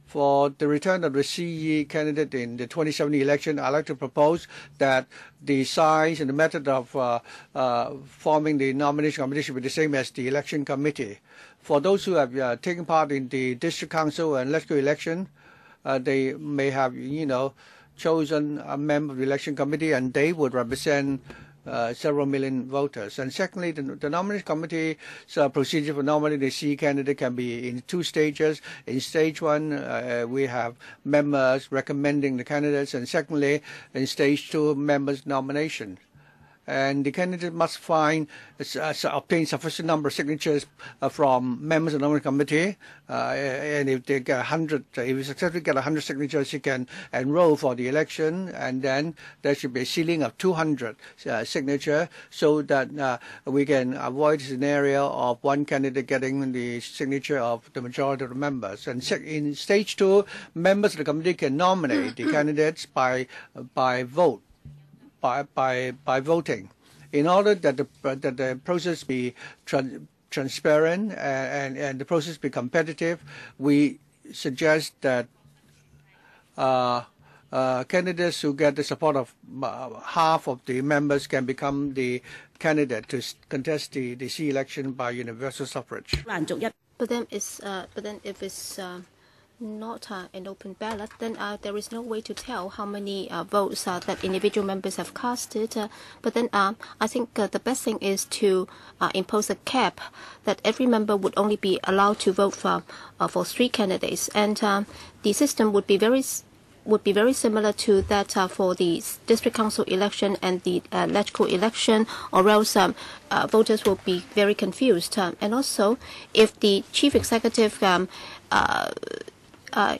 For the return of the CE candidate in the 2017 election, I'd like to propose that the size and the method of forming the nomination committee should be the same as the election committee. For those who have taken part in the district council and legislative election, they may have, chosen a member of the election committee, and they would represent several million voters. And secondly, the nomination committee's procedure for nominating the CE candidate can be in 2 stages. In stage 1, we have members recommending the candidates, and secondly, in stage 2, members' nomination. and the candidate must obtain sufficient number of signatures from members of the nominating committee. And if they get 100, if you successfully get 100 signatures, you can enroll for the election, and then there should be a ceiling of 200 signature, so that we can avoid the scenario of one candidate getting the signature of the majority of the members. And in stage 2, members of the committee can nominate the candidates by voting. In order that the process be transparent and the process be competitive, we suggest that candidates who get the support of half of the members can become the candidate to contest the C election by universal suffrage. But then if it's not an open ballot, then there is no way to tell how many votes that individual members have casted. But then I think the best thing is to impose a cap that every member would only be allowed to vote for 3 candidates, and the system would be very similar to that for the district council election and the legislative election, or else voters will be very confused. And also, if the chief executive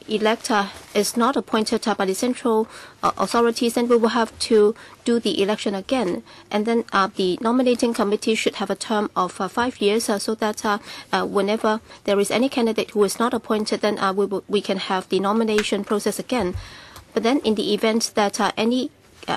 elector is not appointed by the central authorities, then we will have to do the election again. And then the nominating committee should have a term of 5 years, so that whenever there is any candidate who is not appointed, then we can have the nomination process again. But then in the event that any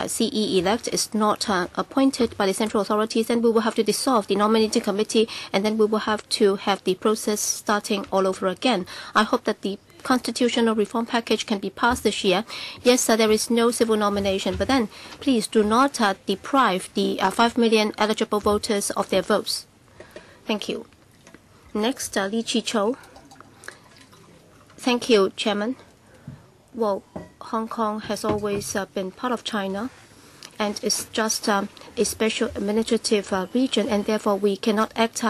CE elect is not appointed by the central authorities, then we will have to dissolve the nominating committee, and then we will have to have the process starting all over again. I hope that the constitutional reform package can be passed this year. Yes, there is no civil nomination, but then please do not deprive the 5 million eligible voters of their votes. Thank you. Next, Li Chi-cho. Thank you, Chairman. Well, Hong Kong has always been part of China, and it's just a special administrative region, and therefore we cannot act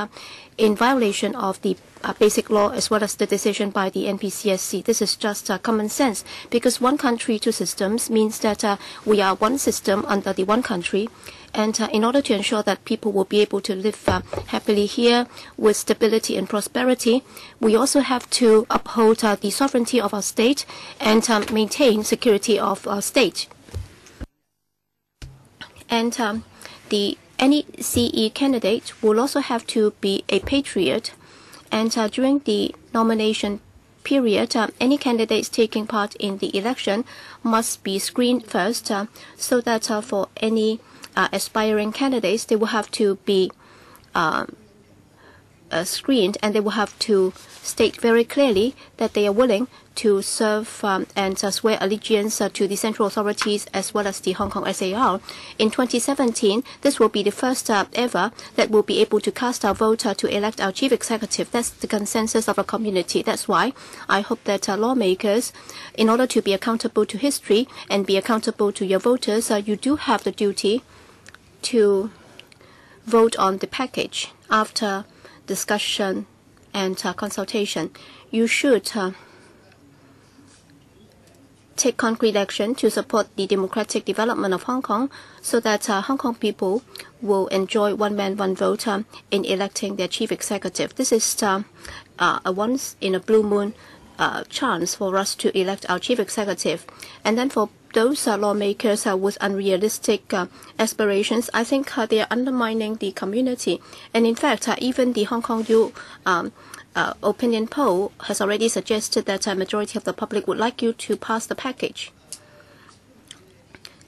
in violation of the basic law as well as the decision by the NPCSC. This is just common sense, because one country, 2 systems means that we are one system under the one country. And in order to ensure that people will be able to live happily here with stability and prosperity, we also have to uphold the sovereignty of our state and maintain security of our state. And any CE candidate will also have to be a patriot. And during the nomination period, any candidates taking part in the election must be screened first, so that for any aspiring candidates, they will have to be screened, and they will have to state very clearly that they are willing to serve and swear allegiance to the central authorities as well as the Hong Kong SAR. In 2017, this will be the first ever that we'll be able to cast our vote to elect our chief executive. That's the consensus of our community. That's why I hope that lawmakers, in order to be accountable to history and be accountable to your voters, you do have the duty to vote on the package after discussion and consultation. You should take concrete action to support the democratic development of Hong Kong, so that Hong Kong people will enjoy one man, one vote in electing their chief executive. This is a once in a blue moon chance for us to elect our chief executive. And then for those lawmakers with unrealistic aspirations, I think they are undermining the community. And in fact, even the Hong Kong U opinion poll has already suggested that a majority of the public would like you to pass the package.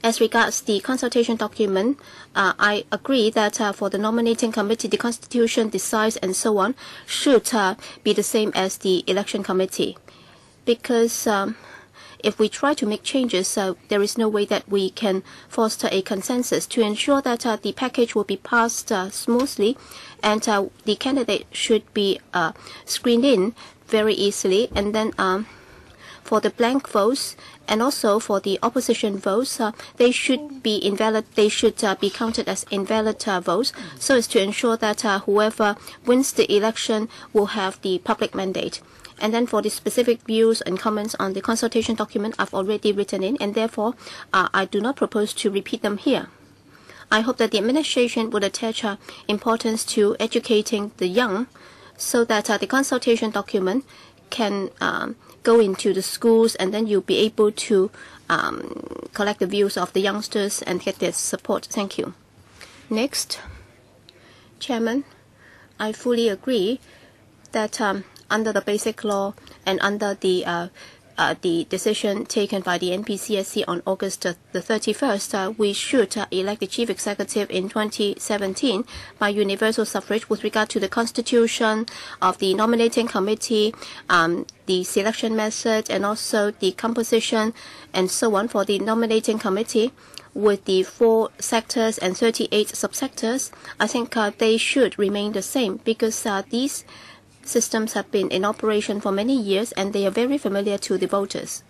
As regards the consultation document, I agree that for the nominating committee, the constitution, the size, and so on should be the same as the election committee. Because if we try to make changes, there is no way that we can foster a consensus to ensure that the package will be passed smoothly, and the candidate should be screened in very easily. And then for the blank votes and also for the opposition votes, they should be invalid. They should be counted as invalid votes, so as to ensure that whoever wins the election will have the public mandate. And then for the specific views and comments on the consultation document, I've already written in, and therefore I do not propose to repeat them here. I hope that the administration would attach importance to educating the young so that the consultation document can go into the schools, and then you'll be able to collect the views of the youngsters and get their support. Thank you. Next, Chairman, I fully agree that under the Basic Law and under the decision taken by the NPCSC on August the 31st, we should elect the Chief Executive in 2017 by universal suffrage with regard to the constitution of the nominating committee, the selection method, and also the composition and so on for the nominating committee with the 4 sectors and 38 subsectors. I think they should remain the same because these systems have been in operation for many years and they are very familiar to the voters.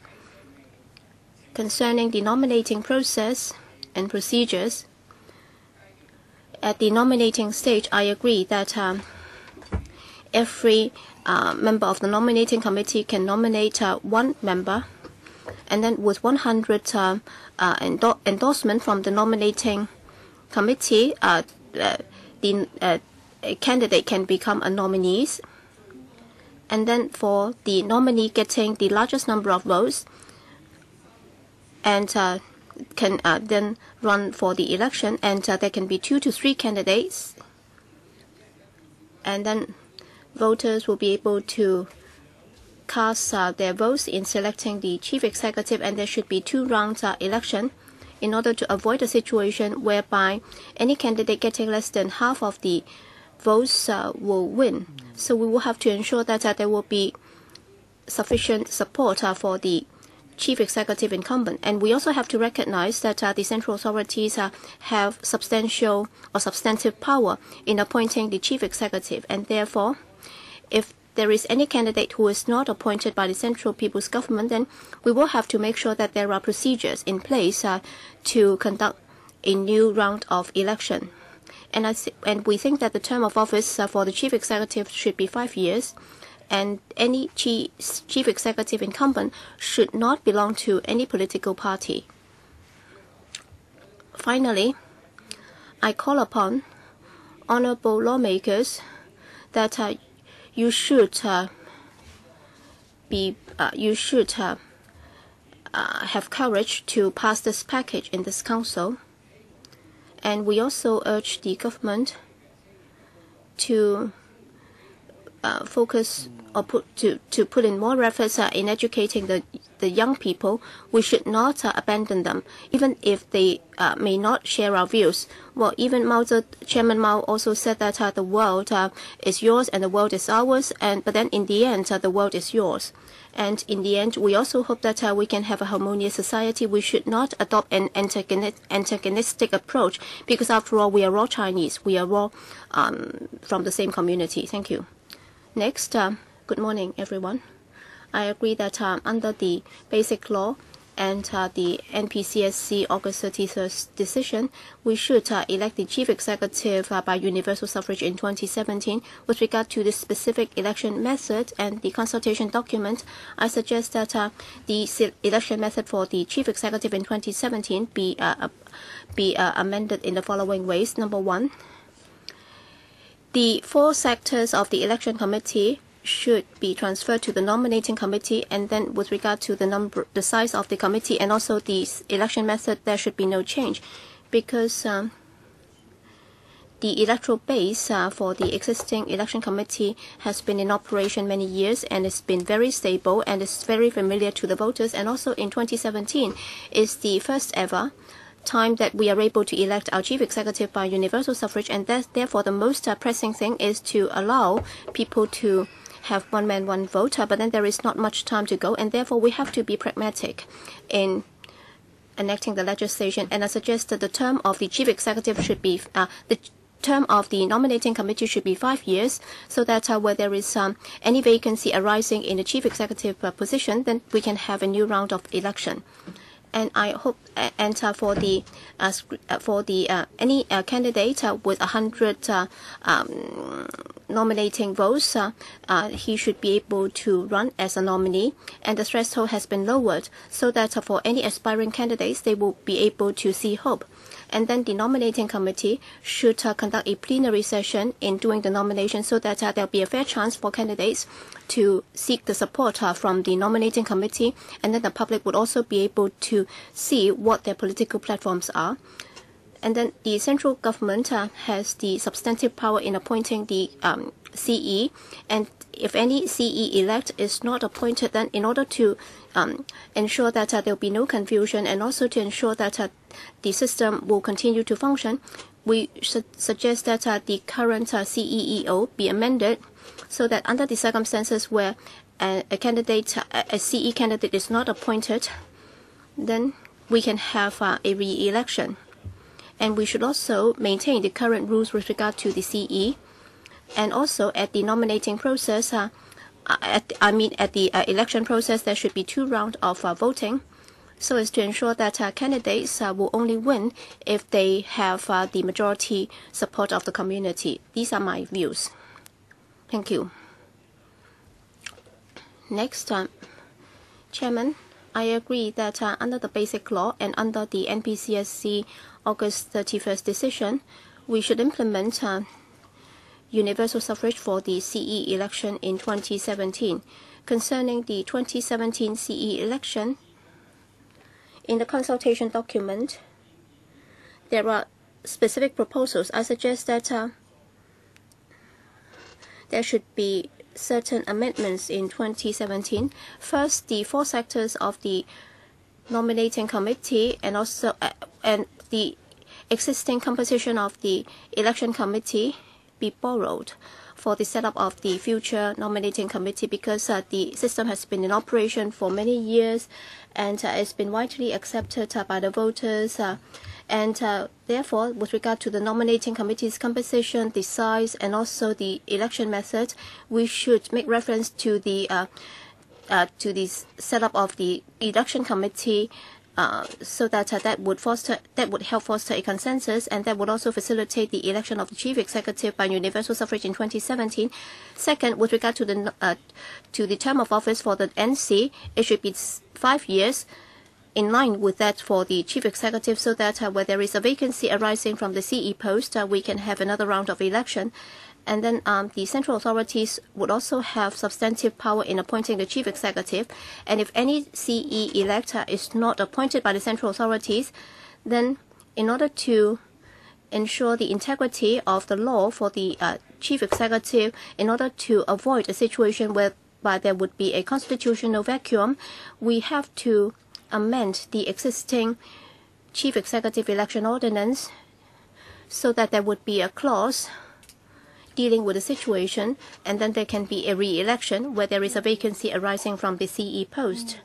Concerning the nominating process and procedures, at the nominating stage, I agree that every member of the nominating committee can nominate 1 member, and then with 100 endorsement from the nominating committee, the candidate can become a nominee. And then for the nominee getting the largest number of votes and can then run for the election, and there can be 2 to 3 candidates, and then voters will be able to cast their votes in selecting the chief executive, and there should be 2 rounds election in order to avoid a situation whereby any candidate getting less than half of the votes will win. So we will have to ensure that there will be sufficient support for the chief executive incumbent. And we also have to recognize that the central authorities have substantial or substantive power in appointing the chief executive. And therefore, if there is any candidate who is not appointed by the Central People's Government, then we will have to make sure that there are procedures in place to conduct a new round of election. And we think that the term of office for the chief executive should be 5 years, and any chief executive incumbent should not belong to any political party. Finally, I call upon honorable lawmakers that you should have courage to pass this package in this council. And we also urge the government to focus or put in more efforts in educating the young people. We should not abandon them, even if they may not share our views. Well, even Chairman Mao also said that the world is yours and the world is ours, but then in the end, the world is yours. And in the end, we also hope that we can have a harmonious society. We should not adopt an antagonistic approach because, after all, we are all Chinese. We are all from the same community. Thank you. Next, good morning, everyone. I agree that under the Basic Law and the NPCSC August 31st decision, we should elect the chief executive by universal suffrage in 2017. With regard to the specific election method and the consultation document, I suggest that the election method for the chief executive in 2017 be amended in the following ways. Number 1, the 4 sectors of the election committee should be transferred to the nominating committee, and then with regard to the size of the committee and also the election method, there should be no change, because the electoral base for the existing election committee has been in operation many years, and it's been very stable and it's very familiar to the voters. And also in 2017 is the first ever time that we are able to elect our chief executive by universal suffrage, and therefore the most pressing thing is to allow people to have 1 man, 1 vote, but then there is not much time to go, and therefore we have to be pragmatic in enacting the legislation. And I suggest that the term of the chief executive should be the term of the nominating committee should be 5 years, so that where there is any vacancy arising in the chief executive position, then we can have a new round of election. And I hope, and for any candidate with 100 nominating votes, he should be able to run as a nominee, and the threshold has been lowered so that for any aspiring candidates, they will be able to see hope. And then the nominating committee should conduct a plenary session in doing the nomination so that there will be a fair chance for candidates to seek the support from the nominating committee. And then the public would also be able to see what their political platforms are. And then the central government has the substantive power in appointing the CE. And if any CE elect is not appointed, then in order to ensure that there will be no confusion and also to ensure that the system will continue to function, we should suggest that the current CEEO be amended so that under the circumstances where a CE candidate is not appointed, then we can have a re-election. And we should also maintain the current rules with regard to the CE. And also at the nominating process, at the election process, there should be 2 rounds of voting so as to ensure that candidates will only win if they have the majority support of the community. These are my views. Thank you. Next, Chairman, I agree that under the Basic Law and under the NPCSC August 31st decision, we should implement universal suffrage for the CE election in 2017. Concerning the 2017 CE election, in the consultation document, there are specific proposals. I suggest that there should be certain amendments in 2017. First, the 4 sectors of the nominating committee and also and the existing composition of the election committee be borrowed for the setup of the future nominating committee, because the system has been in operation for many years and it's been widely accepted by the voters. Therefore, with regard to the nominating committee's composition, the size, and also the election method, we should make reference to the setup of the election committee, so that that would help foster a consensus, and that would also facilitate the election of the chief executive by universal suffrage in 2017. Second, with regard to the term of office for the NC, it should be 5 years, in line with that for the chief executive, so that where there is a vacancy arising from the CE post, we can have another round of election. And then the central authorities would also have substantive power in appointing the chief executive. And if any CE elector is not appointed by the central authorities, then in order to ensure the integrity of the law for the chief executive, in order to avoid a situation whereby there would be a constitutional vacuum, we have to amend the existing chief executive election ordinance so that there would be a clause dealing with the situation, and then there can be a re-election where there is a vacancy arising from the CE post.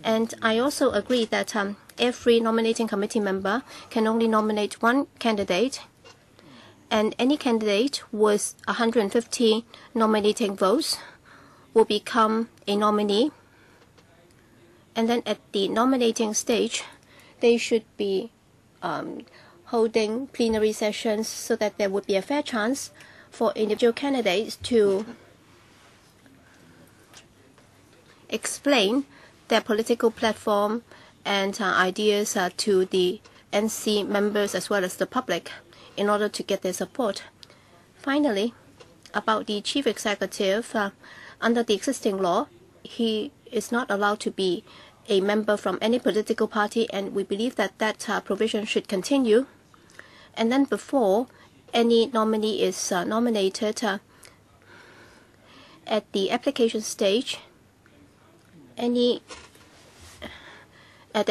And I also agree that every nominating committee member can only nominate 1 candidate, and any candidate with 150 nominating votes will become a nominee. And then at the nominating stage, they should be holding plenary sessions so that there would be a fair chance for individual candidates to explain their political platform and ideas to the NC members as well as the public in order to get their support. Finally, about the chief executive, under the existing law, he is not allowed to be a member from any political party, and we believe that that provision should continue. And then before any nominee is nominated, at the application stage, there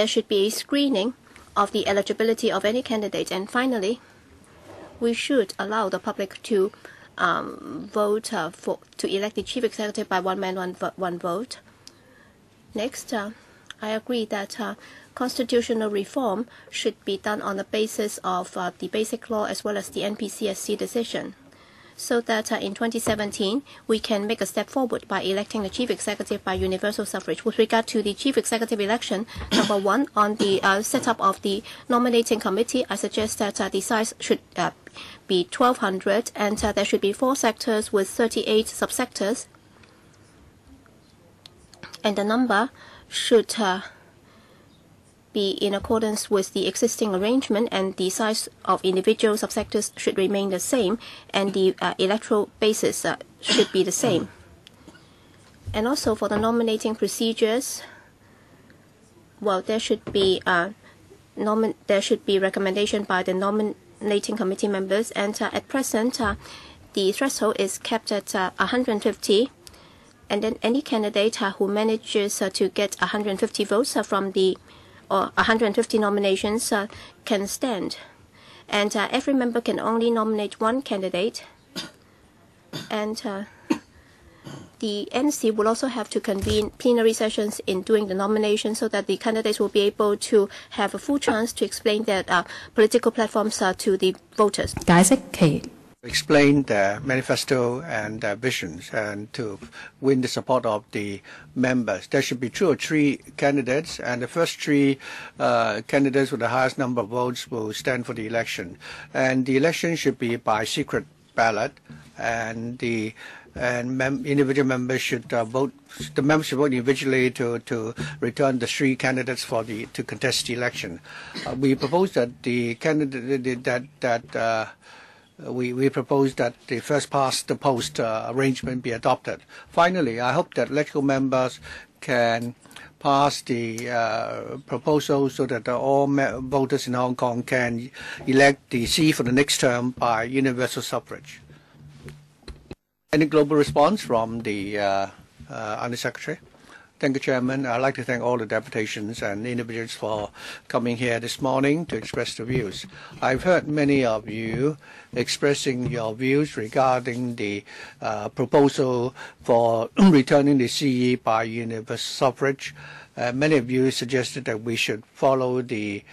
should be a screening of the eligibility of any candidate. And finally, we should allow the public to vote to elect the chief executive by 1 man, 1 vote. Next, I agree that constitutional reform should be done on the basis of the Basic Law as well as the NPCSC decision, so that in 2017 we can make a step forward by electing the chief executive by universal suffrage. With regard to the chief executive election, number 1, on the setup of the nominating committee, I suggest that the size should be 1,200, and there should be 4 sectors with 38 subsectors, and the number should be in accordance with the existing arrangement, and the size of individual subsectors should remain the same, and the electoral basis should be the same. And also for the nominating procedures, well, there should be recommendation by the nominating committee members, and at present the threshold is kept at 150, and then any candidate who manages to get 150 votes from the 150 nominations can stand, and every member can only nominate one candidate, and the NC will also have to convene plenary sessions in doing the nomination, so that the candidates will be able to have a full chance to explain their political platforms to the voters. Explain their manifesto and their visions, and to win the support of the members. There should be 2 or 3 candidates, and the first 3 candidates with the highest number of votes will stand for the election. And the election should be by secret ballot, and individual members should vote. The members should vote individually to return the 3 candidates to contest the election. We propose that the candidate we propose that the first past the post arrangement be adopted. Finally, I hope that electoral members can pass the proposal so that all voters in Hong Kong can elect the CE for the next term by universal suffrage. Any global response from the Undersecretary? Thank you, Chairman. I'd like to thank all the deputations and individuals for coming here this morning to express their views. I've heard many of you expressing your views regarding the proposal for returning the CE by universal suffrage. Many of you suggested that we should follow the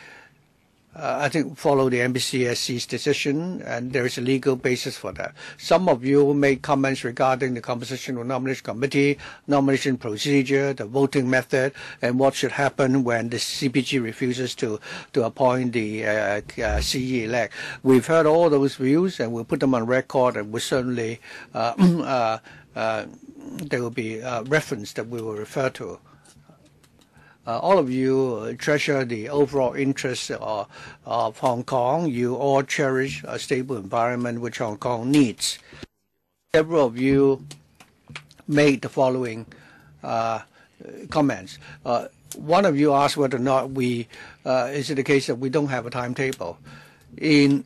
follow the NPCSC's decision, and there is a legal basis for that. Some of you made comments regarding the composition of the nomination committee, nomination procedure, the voting method, and what should happen when the CPG refuses to appoint the CE elect. We've heard all those views, and we'll put them on record, and we'll certainly there will be a reference that we will refer to. All of you treasure the overall interests of Hong Kong. You all cherish a stable environment which Hong Kong needs. Several of you made the following comments. One of you asked whether or not is it the case that we don't have a timetable. In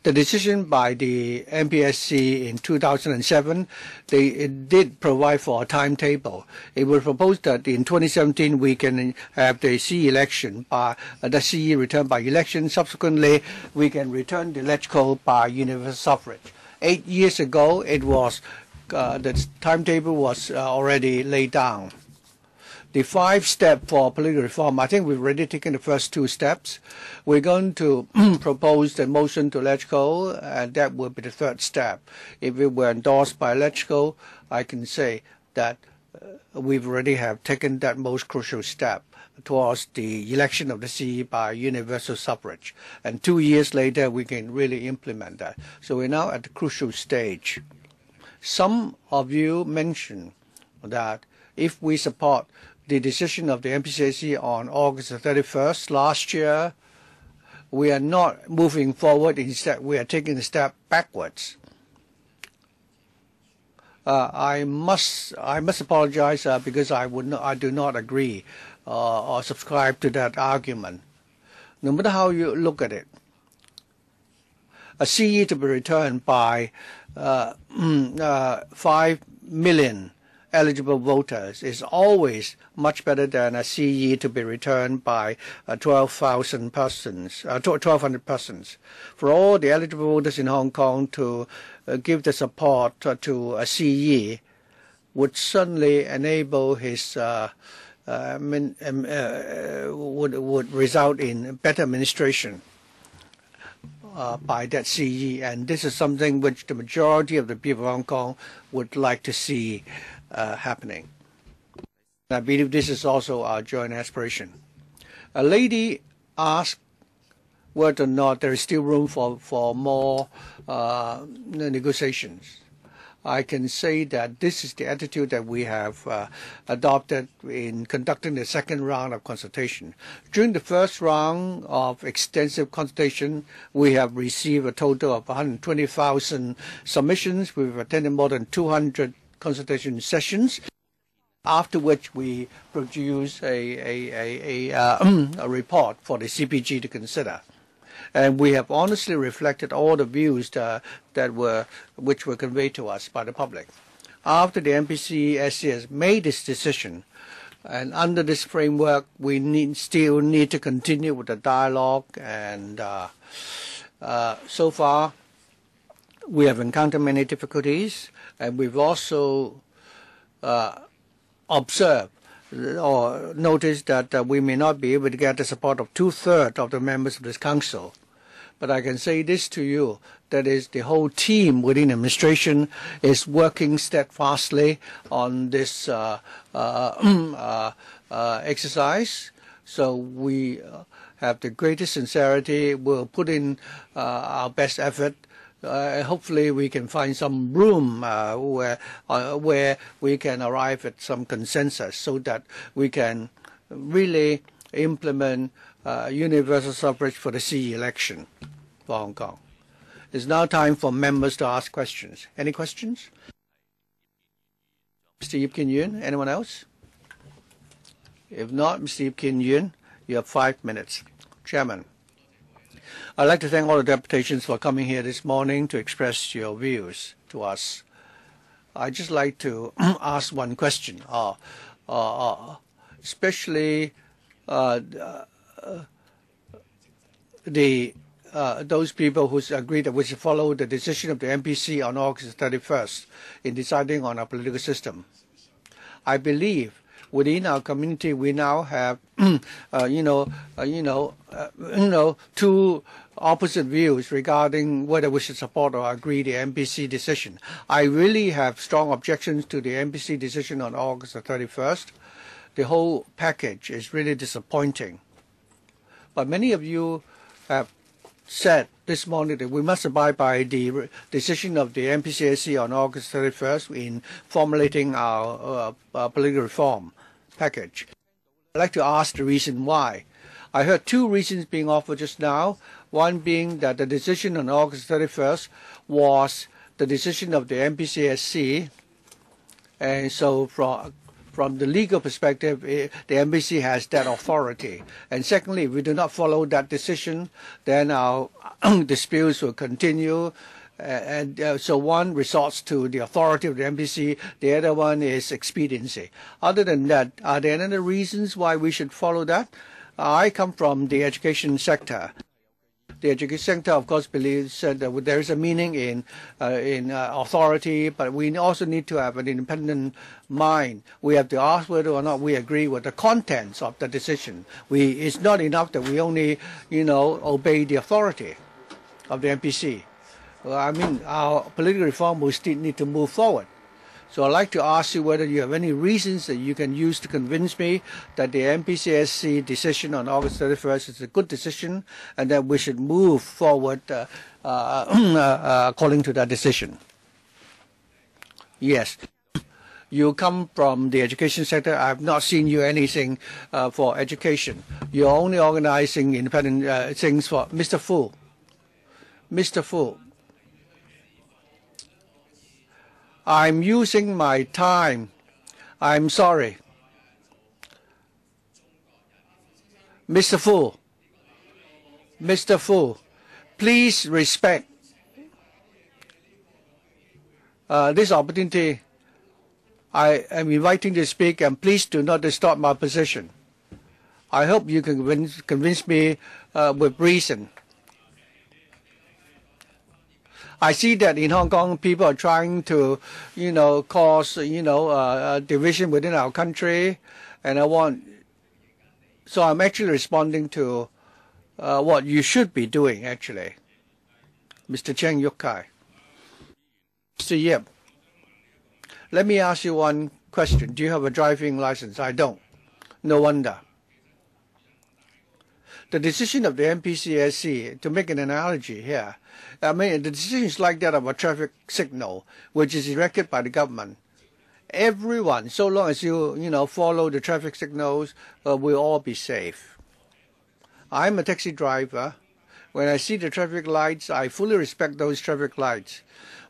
the decision by the NPSC in 2007, it did provide for a timetable. It was proposed that in 2017 we can have the CE election by the CE return by election. Subsequently, we can return the electoral by universal suffrage. 8 years ago, it was the timetable was already laid down. The 5-step for political reform, I think we've already taken the first 2 steps. We're going to propose the motion to LegCo, and that will be the 3rd step. If it were endorsed by LegCo, I can say that we've already have taken that most crucial step towards the election of the CE by universal suffrage. And 2 years later, we can really implement that. So we're now at the crucial stage. Some of you mentioned that if we support the decision of the NPCC on August 31st last year, we are not moving forward. Instead, we are taking a step backwards. I must apologize because I do not agree or subscribe to that argument. No matter how you look at it, a CE to be returned by 5 million eligible voters is always much better than a CE to be returned by 12,000 persons, 1,200 persons. For all the eligible voters in Hong Kong to give the support to a CE would certainly enable his would result in better administration by that CE, and this is something which the majority of the people of Hong Kong would like to see happening. I believe this is also our joint aspiration. A lady asked whether or not there is still room for more negotiations. I can say that this is the attitude that we have adopted in conducting the second round of consultation. During the first round of extensive consultation, we have received a total of 120,000 submissions. We've attended more than 200 consultation sessions, after which we produce a report for the CPG to consider. And we have honestly reflected all the views which were conveyed to us by the public. After the MPCSC has made this decision, and under this framework, we still need to continue with the dialogue. And so far, we have encountered many difficulties, and we've also observed or noticed that we may not be able to get the support of 2/3 of the members of this council. But I can say this to you, that is, the whole team within administration is working steadfastly on this exercise. So we have the greatest sincerity. We'll put in our best effort. Hopefully we can find some room where we can arrive at some consensus so that we can really implement universal suffrage for the CE election for Hong Kong. It's now time for members to ask questions. Any questions? Mr. Yip Kin Yuen, anyone else? If not, Mr. Yip Kin Yuen, you have 5 minutes. Chairman, I'd like to thank all the deputations for coming here this morning to express your views to us. I'd just like to ask one question, especially those people who agree that we should follow the decision of the MPC on August 31st in deciding on our political system. I believe within our community we now have, two opposite views regarding whether we should support or agree the MPC decision. I really have strong objections to the MPC decision on August 31st. The whole package is really disappointing. But many of you have said this morning that we must abide by the decision of the MPCSC on August 31st in formulating our political reform package. I'd like to ask the reason why. I heard two reasons being offered just now, one being that the decision on August 31st was the decision of the MPCSC, and so from the legal perspective, the MPC has that authority. And secondly, if we do not follow that decision, then our disputes will continue. So one resorts to the authority of the MPC, the other one is expediency. Other than that, are there any reasons why we should follow that? I come from the education sector. The education sector, of course, believes that there is a meaning in authority, but we also need to have an independent mind. We have to ask whether or not we agree with the contents of the decision. It's not enough that we only, obey the authority of the MPC. I mean, our political reform will still need to move forward. So I'd like to ask you whether you have any reasons that you can use to convince me that the MPCSC decision on August 31st is a good decision and that we should move forward according to that decision. Yes. You come from the education sector. I have not seen you anything for education. You're only organizing independent things for Mr. Fu. Mr. Fu. I'm using my time. I'm sorry. Mr. Fu. Mr. Fu, please respect this opportunity. I am inviting you to speak, and please do not distort my position. I hope you can convince me with reason. I see that in Hong Kong, people are trying to, cause, division within our country, and so I'm actually responding to what you should be doing, actually. Mr. Cheng Yuk Kai. Mr. Yip, let me ask you one question. Do you have a driving license? I don't. No wonder. the decision of the NPCSC, to make an analogy here, I mean, the decision is like that of a traffic signal, which is erected by the government. Everyone, so long as you follow the traffic signals, will all be safe. I'm a taxi driver. When I see the traffic lights, I fully respect those traffic lights.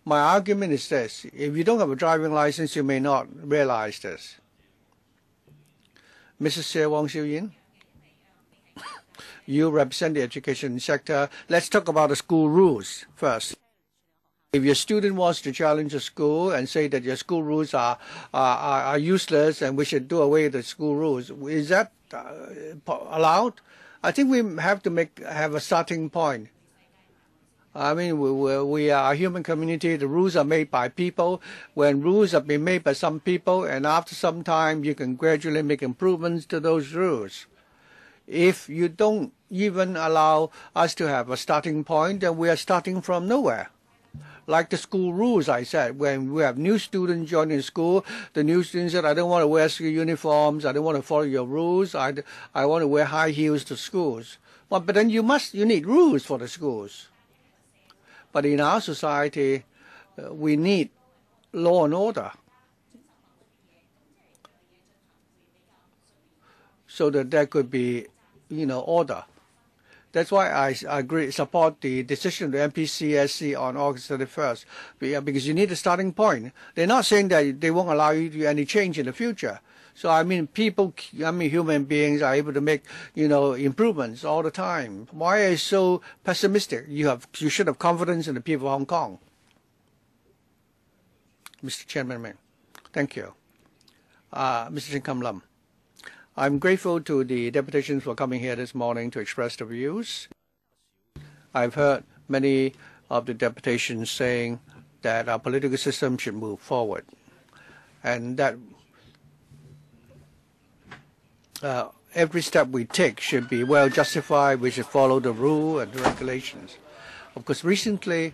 My argument is this: if you don't have a driving license, you may not realize this. Mrs. Chair Wong Xiu-yin, you represent the education sector. Let's talk about the school rules first. If your student wants to challenge a school and say that your school rules are useless and we should do away with the school rules, is that allowed? I think we have to have a starting point. I mean, we are a human community. The rules are made by people. When rules have been made by some people, and after some time, you can gradually make improvements to those rules. If you don't even allow us to have a starting point, then we are starting from nowhere. Like the school rules, I said, when we have new students joining school, the new students said, I don't want to wear school uniforms, I don't want to follow your rules, I want to wear high heels to schools. Well, but then you need rules for the schools. But in our society, we need law and order, so that there could be, order. That's why I support the decision of the NPCSC on August 31st, because you need a starting point. They're not saying that they won't allow you to do any change in the future. So I mean, human beings are able to make, improvements all the time. Why are you so pessimistic? You should have confidence in the people of Hong Kong. Mr. Chairman, thank you. Mr. Chin Kam Lam. I'm grateful to the deputations for coming here this morning to express their views. I've heard many of the deputations saying that our political system should move forward, and that every step we take should be well justified. We should follow the rule and the regulations. Of course, recently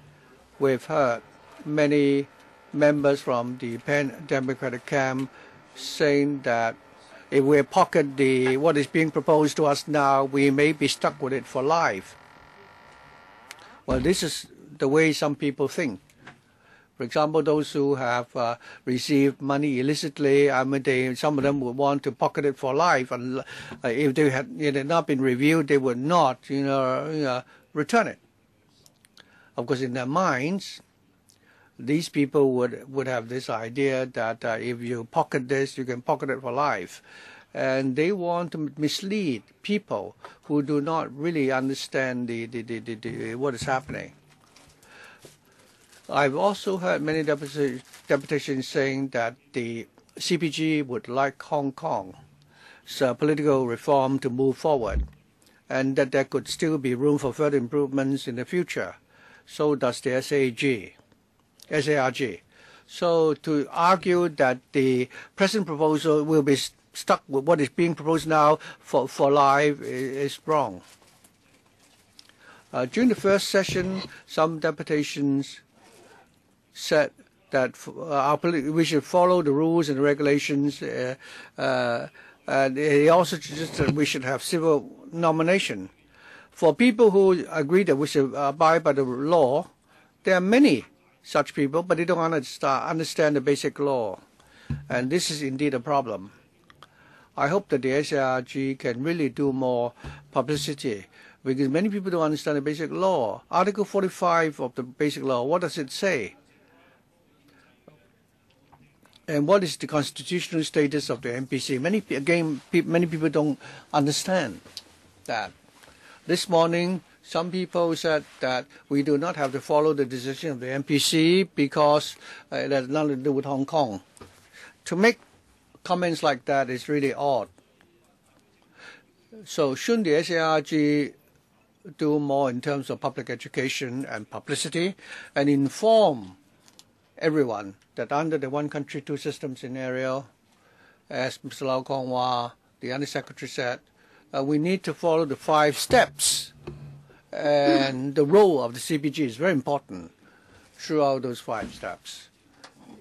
we've heard many members from the Pan-Democratic camp saying that if we pocket what is being proposed to us now, we may be stuck with it for life. Well, this is the way some people think. For example, those who have received money illicitly, I mean, some of them would want to pocket it for life, and if it had not been reviewed, they would not, return it. Of course, in their minds, these people would have this idea that if you pocket this, you can pocket it for life. And they want to mislead people who do not really understand what is happening. I've also heard many deputations saying that the CPG would like Hong Kong's political reform to move forward, and that there could still be room for further improvements in the future. So does the SARG. So to argue that the present proposal will be stuck with what is being proposed now for life is wrong. During the first session, some deputations said that we should follow the rules and regulations, and they also suggested that we should have civil nomination. For people who agree that we should abide by the law, there are many such people, but they don't understand the basic law. And this is indeed a problem. I hope that the SARG can really do more publicity, because many people don't understand the basic law. Article 45 of the basic law, what does it say? And what is the constitutional status of the NPC? Many people don't understand that. This morning, some people said that we do not have to follow the decision of the NPC because it has nothing to do with Hong Kong. To make comments like that is really odd. So shouldn't the SARG do more in terms of public education and publicity, and inform everyone that under the one country, two systems scenario, as Mr. Lau Kong Wah, the Undersecretary said, we need to follow the 5 steps. And the role of the CPG is very important throughout those 5 steps.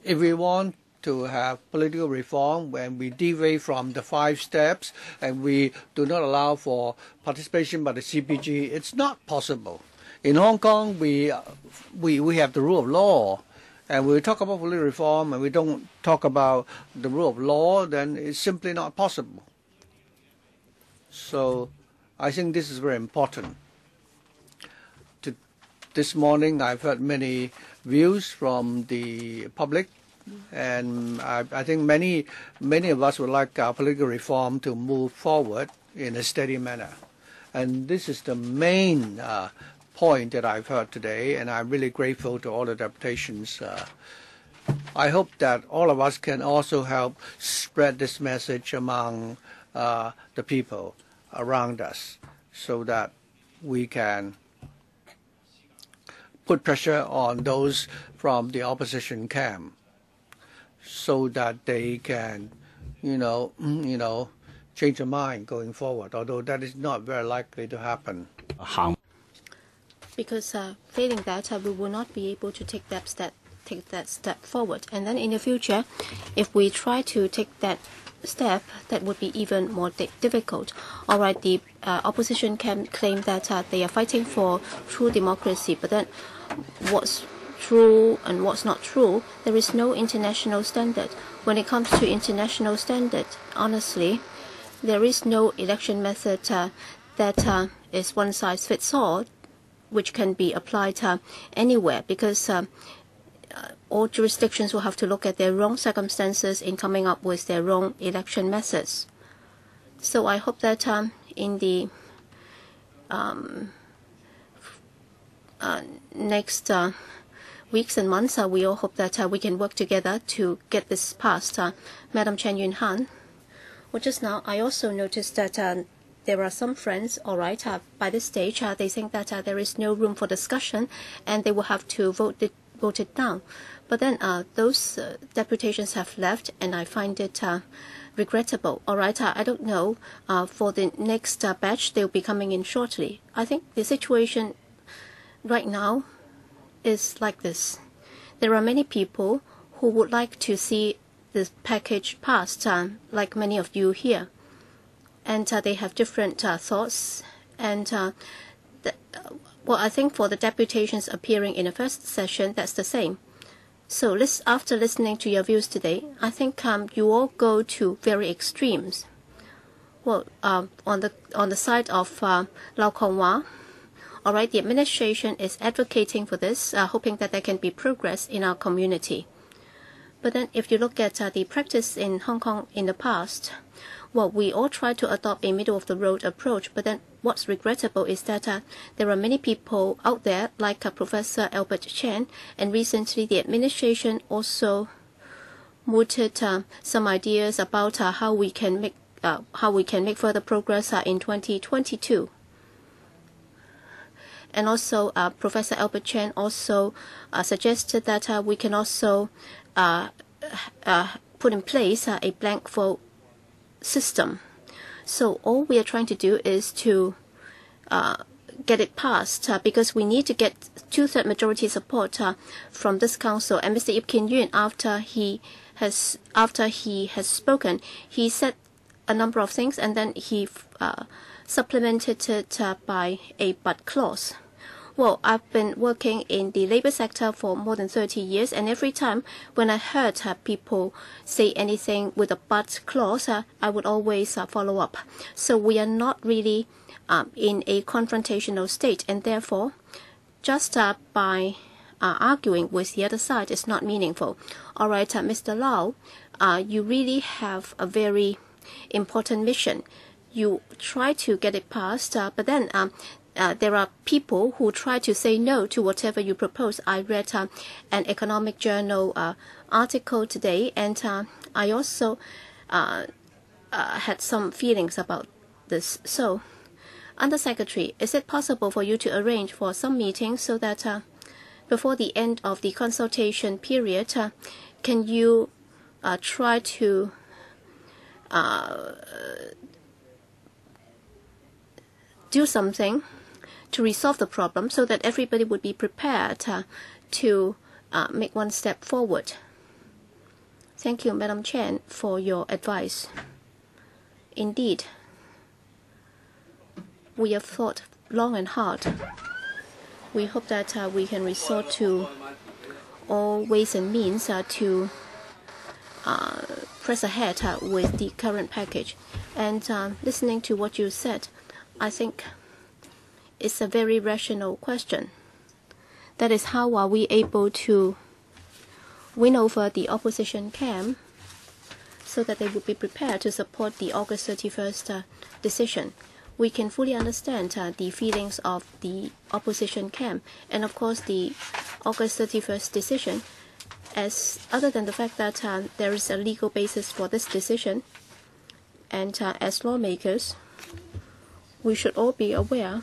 If we want to have political reform when we deviate from the 5 steps and we do not allow for participation by the CPG. It's not possible. In Hong Kong, we have the rule of law, and we talk about political reform and we don't talk about the rule of law, then it's simply not possible. So I think this is very important. This morning I've heard many views from the public, and I think many of us would like our political reform to move forward in a steady manner. And this is the main point that I've heard today, and I'm really grateful to all the deputations. I hope that all of us can also help spread this message among the people around us so that we can put pressure on those from the opposition camp so that they can, change their mind going forward, although that is not very likely to happen. Because failing that, we will not be able to take that step forward. And then in the future, if we try to take that step, that would be even more difficult. All right, the opposition can claim that they are fighting for true democracy, but then what's true and what's not true, there is no international standard. When it comes to international standard, honestly, there is no election method that is one size fits all, which can be applied anywhere, because all jurisdictions will have to look at their own circumstances in coming up with their own election methods. So I hope that in the next weeks and months, we all hope that we can work together to get this passed. Madam Chen Yun-han, well, just now I also noticed that there are some friends, all right, by this stage, they think that there is no room for discussion and they will have to vote it down. But then those deputations have left, and I find it regrettable. All right, I don't know. For the next batch, they'll be coming in shortly. I think the situation right now is like this. There are many people who would like to see this package passed, like many of you here. And they have different thoughts. And well, I think for the deputations appearing in the first session, that's the same. So after listening to your views today, I think you all go to very extremes. Well, on the side of Lau Kong-wah, all right, the administration is advocating for this, hoping that there can be progress in our community. But then if you look at the practice in Hong Kong in the past, well, we all try to adopt a middle-of-the-road approach, but then what's regrettable is that there are many people out there, like Professor Albert Chen, and recently the administration also mooted some ideas about how we can make further progress in 2022. And also, Professor Albert Chen also suggested that we can also put in place a blank vote system. So all we are trying to do is to get it passed because we need to get 2/3 majority support from this council. And Mr. Ip Kin Yuen, after he has spoken, he said a number of things, and then he supplemented it by a but clause. Well, I've been working in the labor sector for more than 30 years, and every time when I heard people say anything with a but clause, I would always follow up. So we are not really in a confrontational state, and therefore, just by arguing with the other side is not meaningful. All right, Mr. Lau, you really have a very important mission. You try to get it passed, but then there are people who try to say no to whatever you propose. I read an economic journal article today, and I also had some feelings about this. So, Undersecretary, is it possible for you to arrange for some meetings so that before the end of the consultation period, can you try to do something to resolve the problem so that everybody would be prepared to make one step forward? Thank you, Madam Chen, for your advice. Indeed, we have thought long and hard. We hope that we can resort to all ways and means to press ahead with the current package. And listening to what you said, I think it's a very rational question. That is, how are we able to win over the opposition camp so that they would be prepared to support the August 31st decision? We can fully understand the feelings of the opposition camp, and of course the August 31st decision, as other than the fact that there is a legal basis for this decision, and as lawmakers, we should all be aware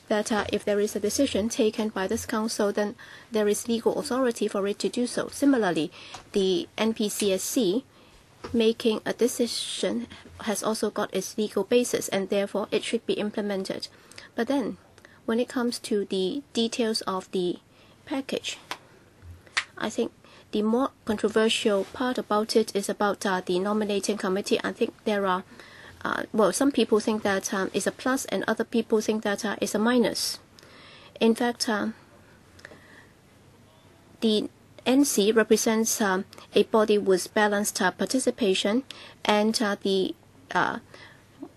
that if there is a decision taken by this council, then there is legal authority for it to do so. Similarly, the NPCSC making a decision has also got its legal basis, and therefore it should be implemented. But then, when it comes to the details of the package, I think the more controversial part about it is about the nominating committee. I think there are some people think that it's a plus, and other people think that it's a minus. In fact, the NC represents a body with balanced participation, and the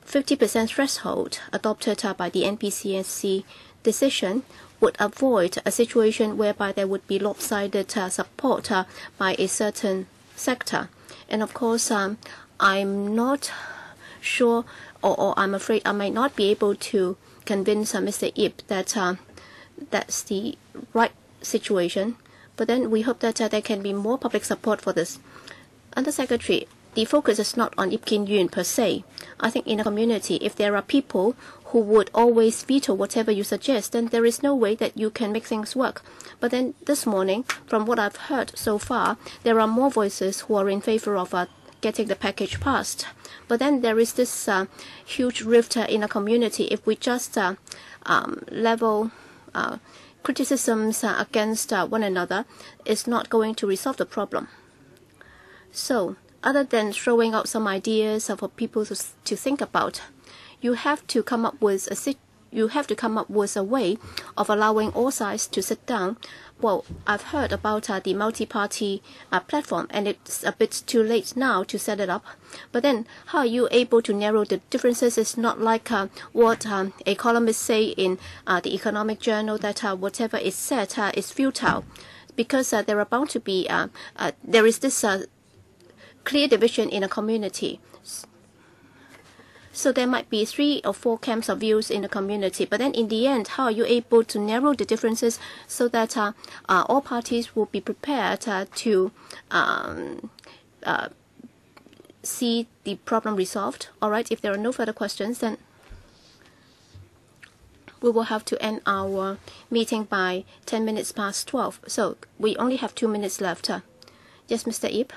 50% threshold adopted by the NPCSC decision would avoid a situation whereby there would be lopsided support by a certain sector. And of course, I'm not sure, or I'm afraid I might not be able to convince Mr. Ip that that's the right situation. But then we hope that there can be more public support for this. Undersecretary, the focus is not on Ip Kin Yuen per se. I think in a community, if there are people who would always veto whatever you suggest, then there is no way that you can make things work. But then this morning, from what I've heard so far, there are more voices who are in favor of getting the package passed. But then there is this huge rift in a community. If we just level criticisms against one another, it's not going to resolve the problem. So, other than throwing out some ideas for people to think about, you have to come up with a way of allowing all sides to sit down. Well, I've heard about the multi-party platform, and it's a bit too late now to set it up. But then, how are you able to narrow the differences? It's not like what a columnist say in the Economic Journal, that whatever is said is futile, because there are bound to be there is this clear division in a community. So there might be 3 or 4 camps of views in the community. But then in the end, how are you able to narrow the differences so that all parties will be prepared to see the problem resolved? All right, if there are no further questions, then we will have to end our meeting by 10 minutes past 12. So we only have 2 minutes left. Yes, Mr. Ip?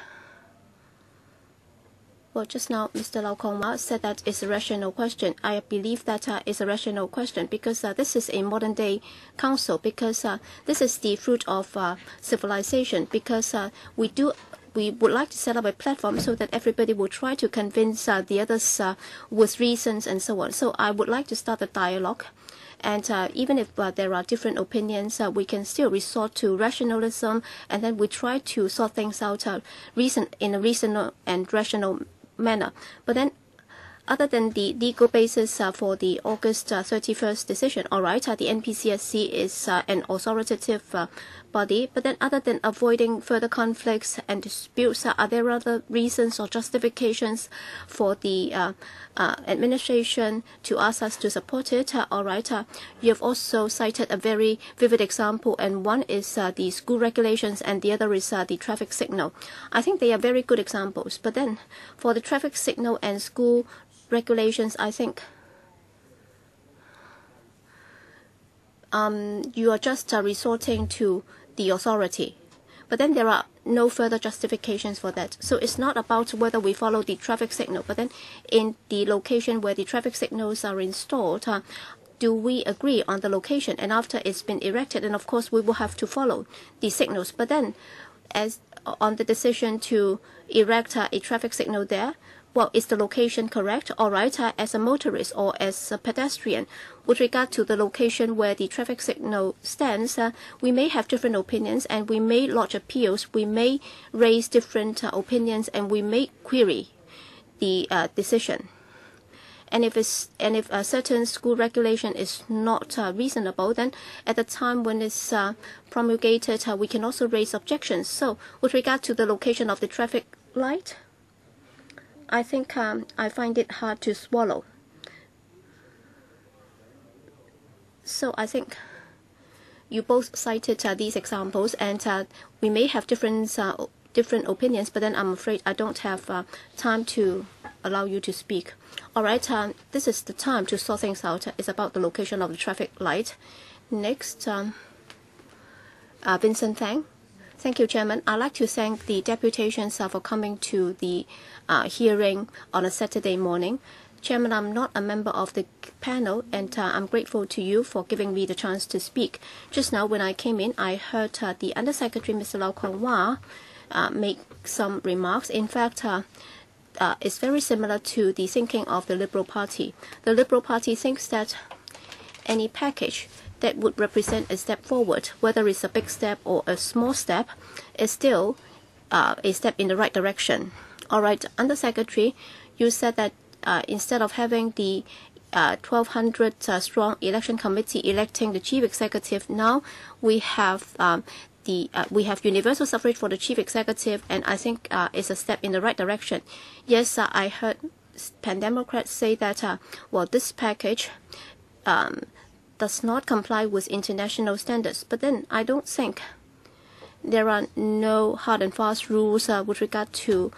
Well, just now, Mr. Lau Kong-wah said that it's a rational question. I believe that it's a rational question because this is a modern-day council, because this is the fruit of civilization, because we would like to set up a platform so that everybody will try to convince the others with reasons and so on. So I would like to start a dialogue. And even if there are different opinions, we can still resort to rationalism, and then we try to sort things out in a reasonable and rational manner. But then, other than the legal basis for the August 31st decision, all right, the NPCSC is an authoritative body. But then, other than avoiding further conflicts and disputes, are there other reasons or justifications for the administration to ask us to support it? All right, you have also cited a very vivid example, and one is the school regulations, and the other is the traffic signal. I think they are very good examples. But then, for the traffic signal and school regulations, I think you are just resorting to the authority. But then there are no further justifications for that. So it's not about whether we follow the traffic signal, but then in the location where the traffic signals are installed, do we agree on the location? And after it's been erected, and of course we will have to follow the signals. But then, as on the decision to erect a traffic signal there. Well, is the location correct? All right, as a motorist or as a pedestrian, with regard to the location where the traffic signal stands, we may have different opinions and we may lodge appeals, we may raise different opinions, and we may query the decision. And if a certain school regulation is not reasonable, then at the time when it's promulgated, we can also raise objections. So with regard to the location of the traffic light, I think I find it hard to swallow. So I think you both cited these examples, and we may have different opinions, but then I'm afraid I don't have time to allow you to speak. All right, this is the time to sort things out. It's about the location of the traffic light. Next, Vincent Tang. Thank you, Chairman. I'd like to thank the deputations for coming to the hearing on a Saturday morning. Chairman, I'm not a member of the panel, and I'm grateful to you for giving me the chance to speak. Just now, when I came in, I heard the Undersecretary, Mr. Lau Kong Wah, make some remarks. In fact, it's very similar to the thinking of the Liberal Party. The Liberal Party thinks that any package that would represent a step forward, whether it's a big step or a small step, is still a step in the right direction. All right, Undersecretary, you said that instead of having the 1,200 strong election committee electing the chief executive, now we have universal suffrage for the chief executive, and I think it's a step in the right direction. Yes, I heard Pan Democrats say that well, this package does not comply with international standards, but then I don't think there are no hard and fast rules with regard to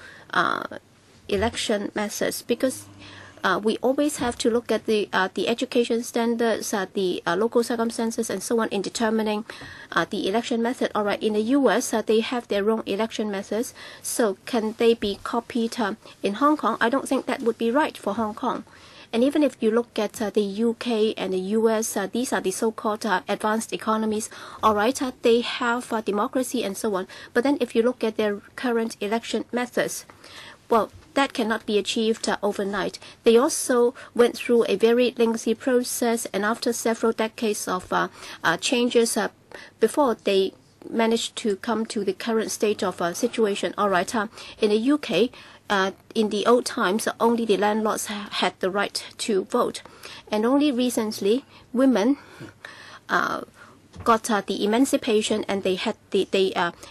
election methods, because we always have to look at the education standards, the local circumstances, and so on in determining the election method. All right, in the U.S., they have their own election methods, so can they be copied in Hong Kong? I don't think that would be right for Hong Kong. And even if you look at the UK and the US, these are the so-called advanced economies. All right, they have democracy and so on. But then if you look at their current election methods, well, that cannot be achieved overnight. They also went through a very lengthy process, and after several decades of changes before they managed to come to the current state of situation. All right, in the UK, in the old times, only the landlords had the right to vote, and only recently women got the emancipation, and they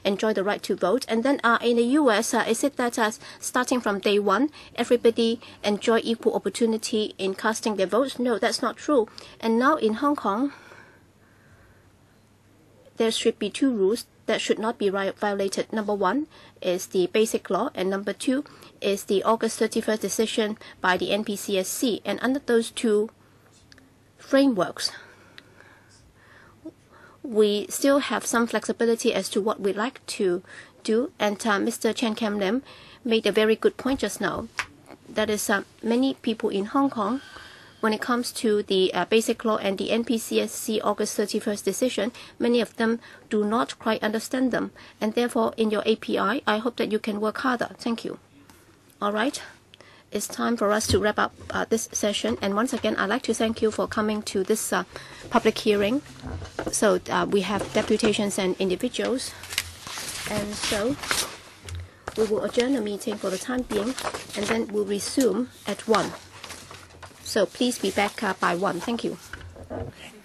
enjoy the right to vote. And then in the U.S., is it that starting from day one, everybody enjoy equal opportunity in casting their votes? No, that's not true. And now in Hong Kong, there should be two rules that should not be violated. Number one is the basic law, and number two is the August 31st decision by the NPCSC. And under those two frameworks, we still have some flexibility as to what we like to do. And Mr. Chen Kam Lim made a very good point just now. That is, many people in Hong Kong, when it comes to the basic law and the NPCSC August 31st decision, many of them do not quite understand them. And therefore, in your API, I hope that you can work harder. Thank you. All right. It's time for us to wrap up this session. And once again, I'd like to thank you for coming to this public hearing. So we have deputations and individuals. And so we will adjourn the meeting for the time being, and then we'll resume at 1. So please be back by 1. Thank you. Okay.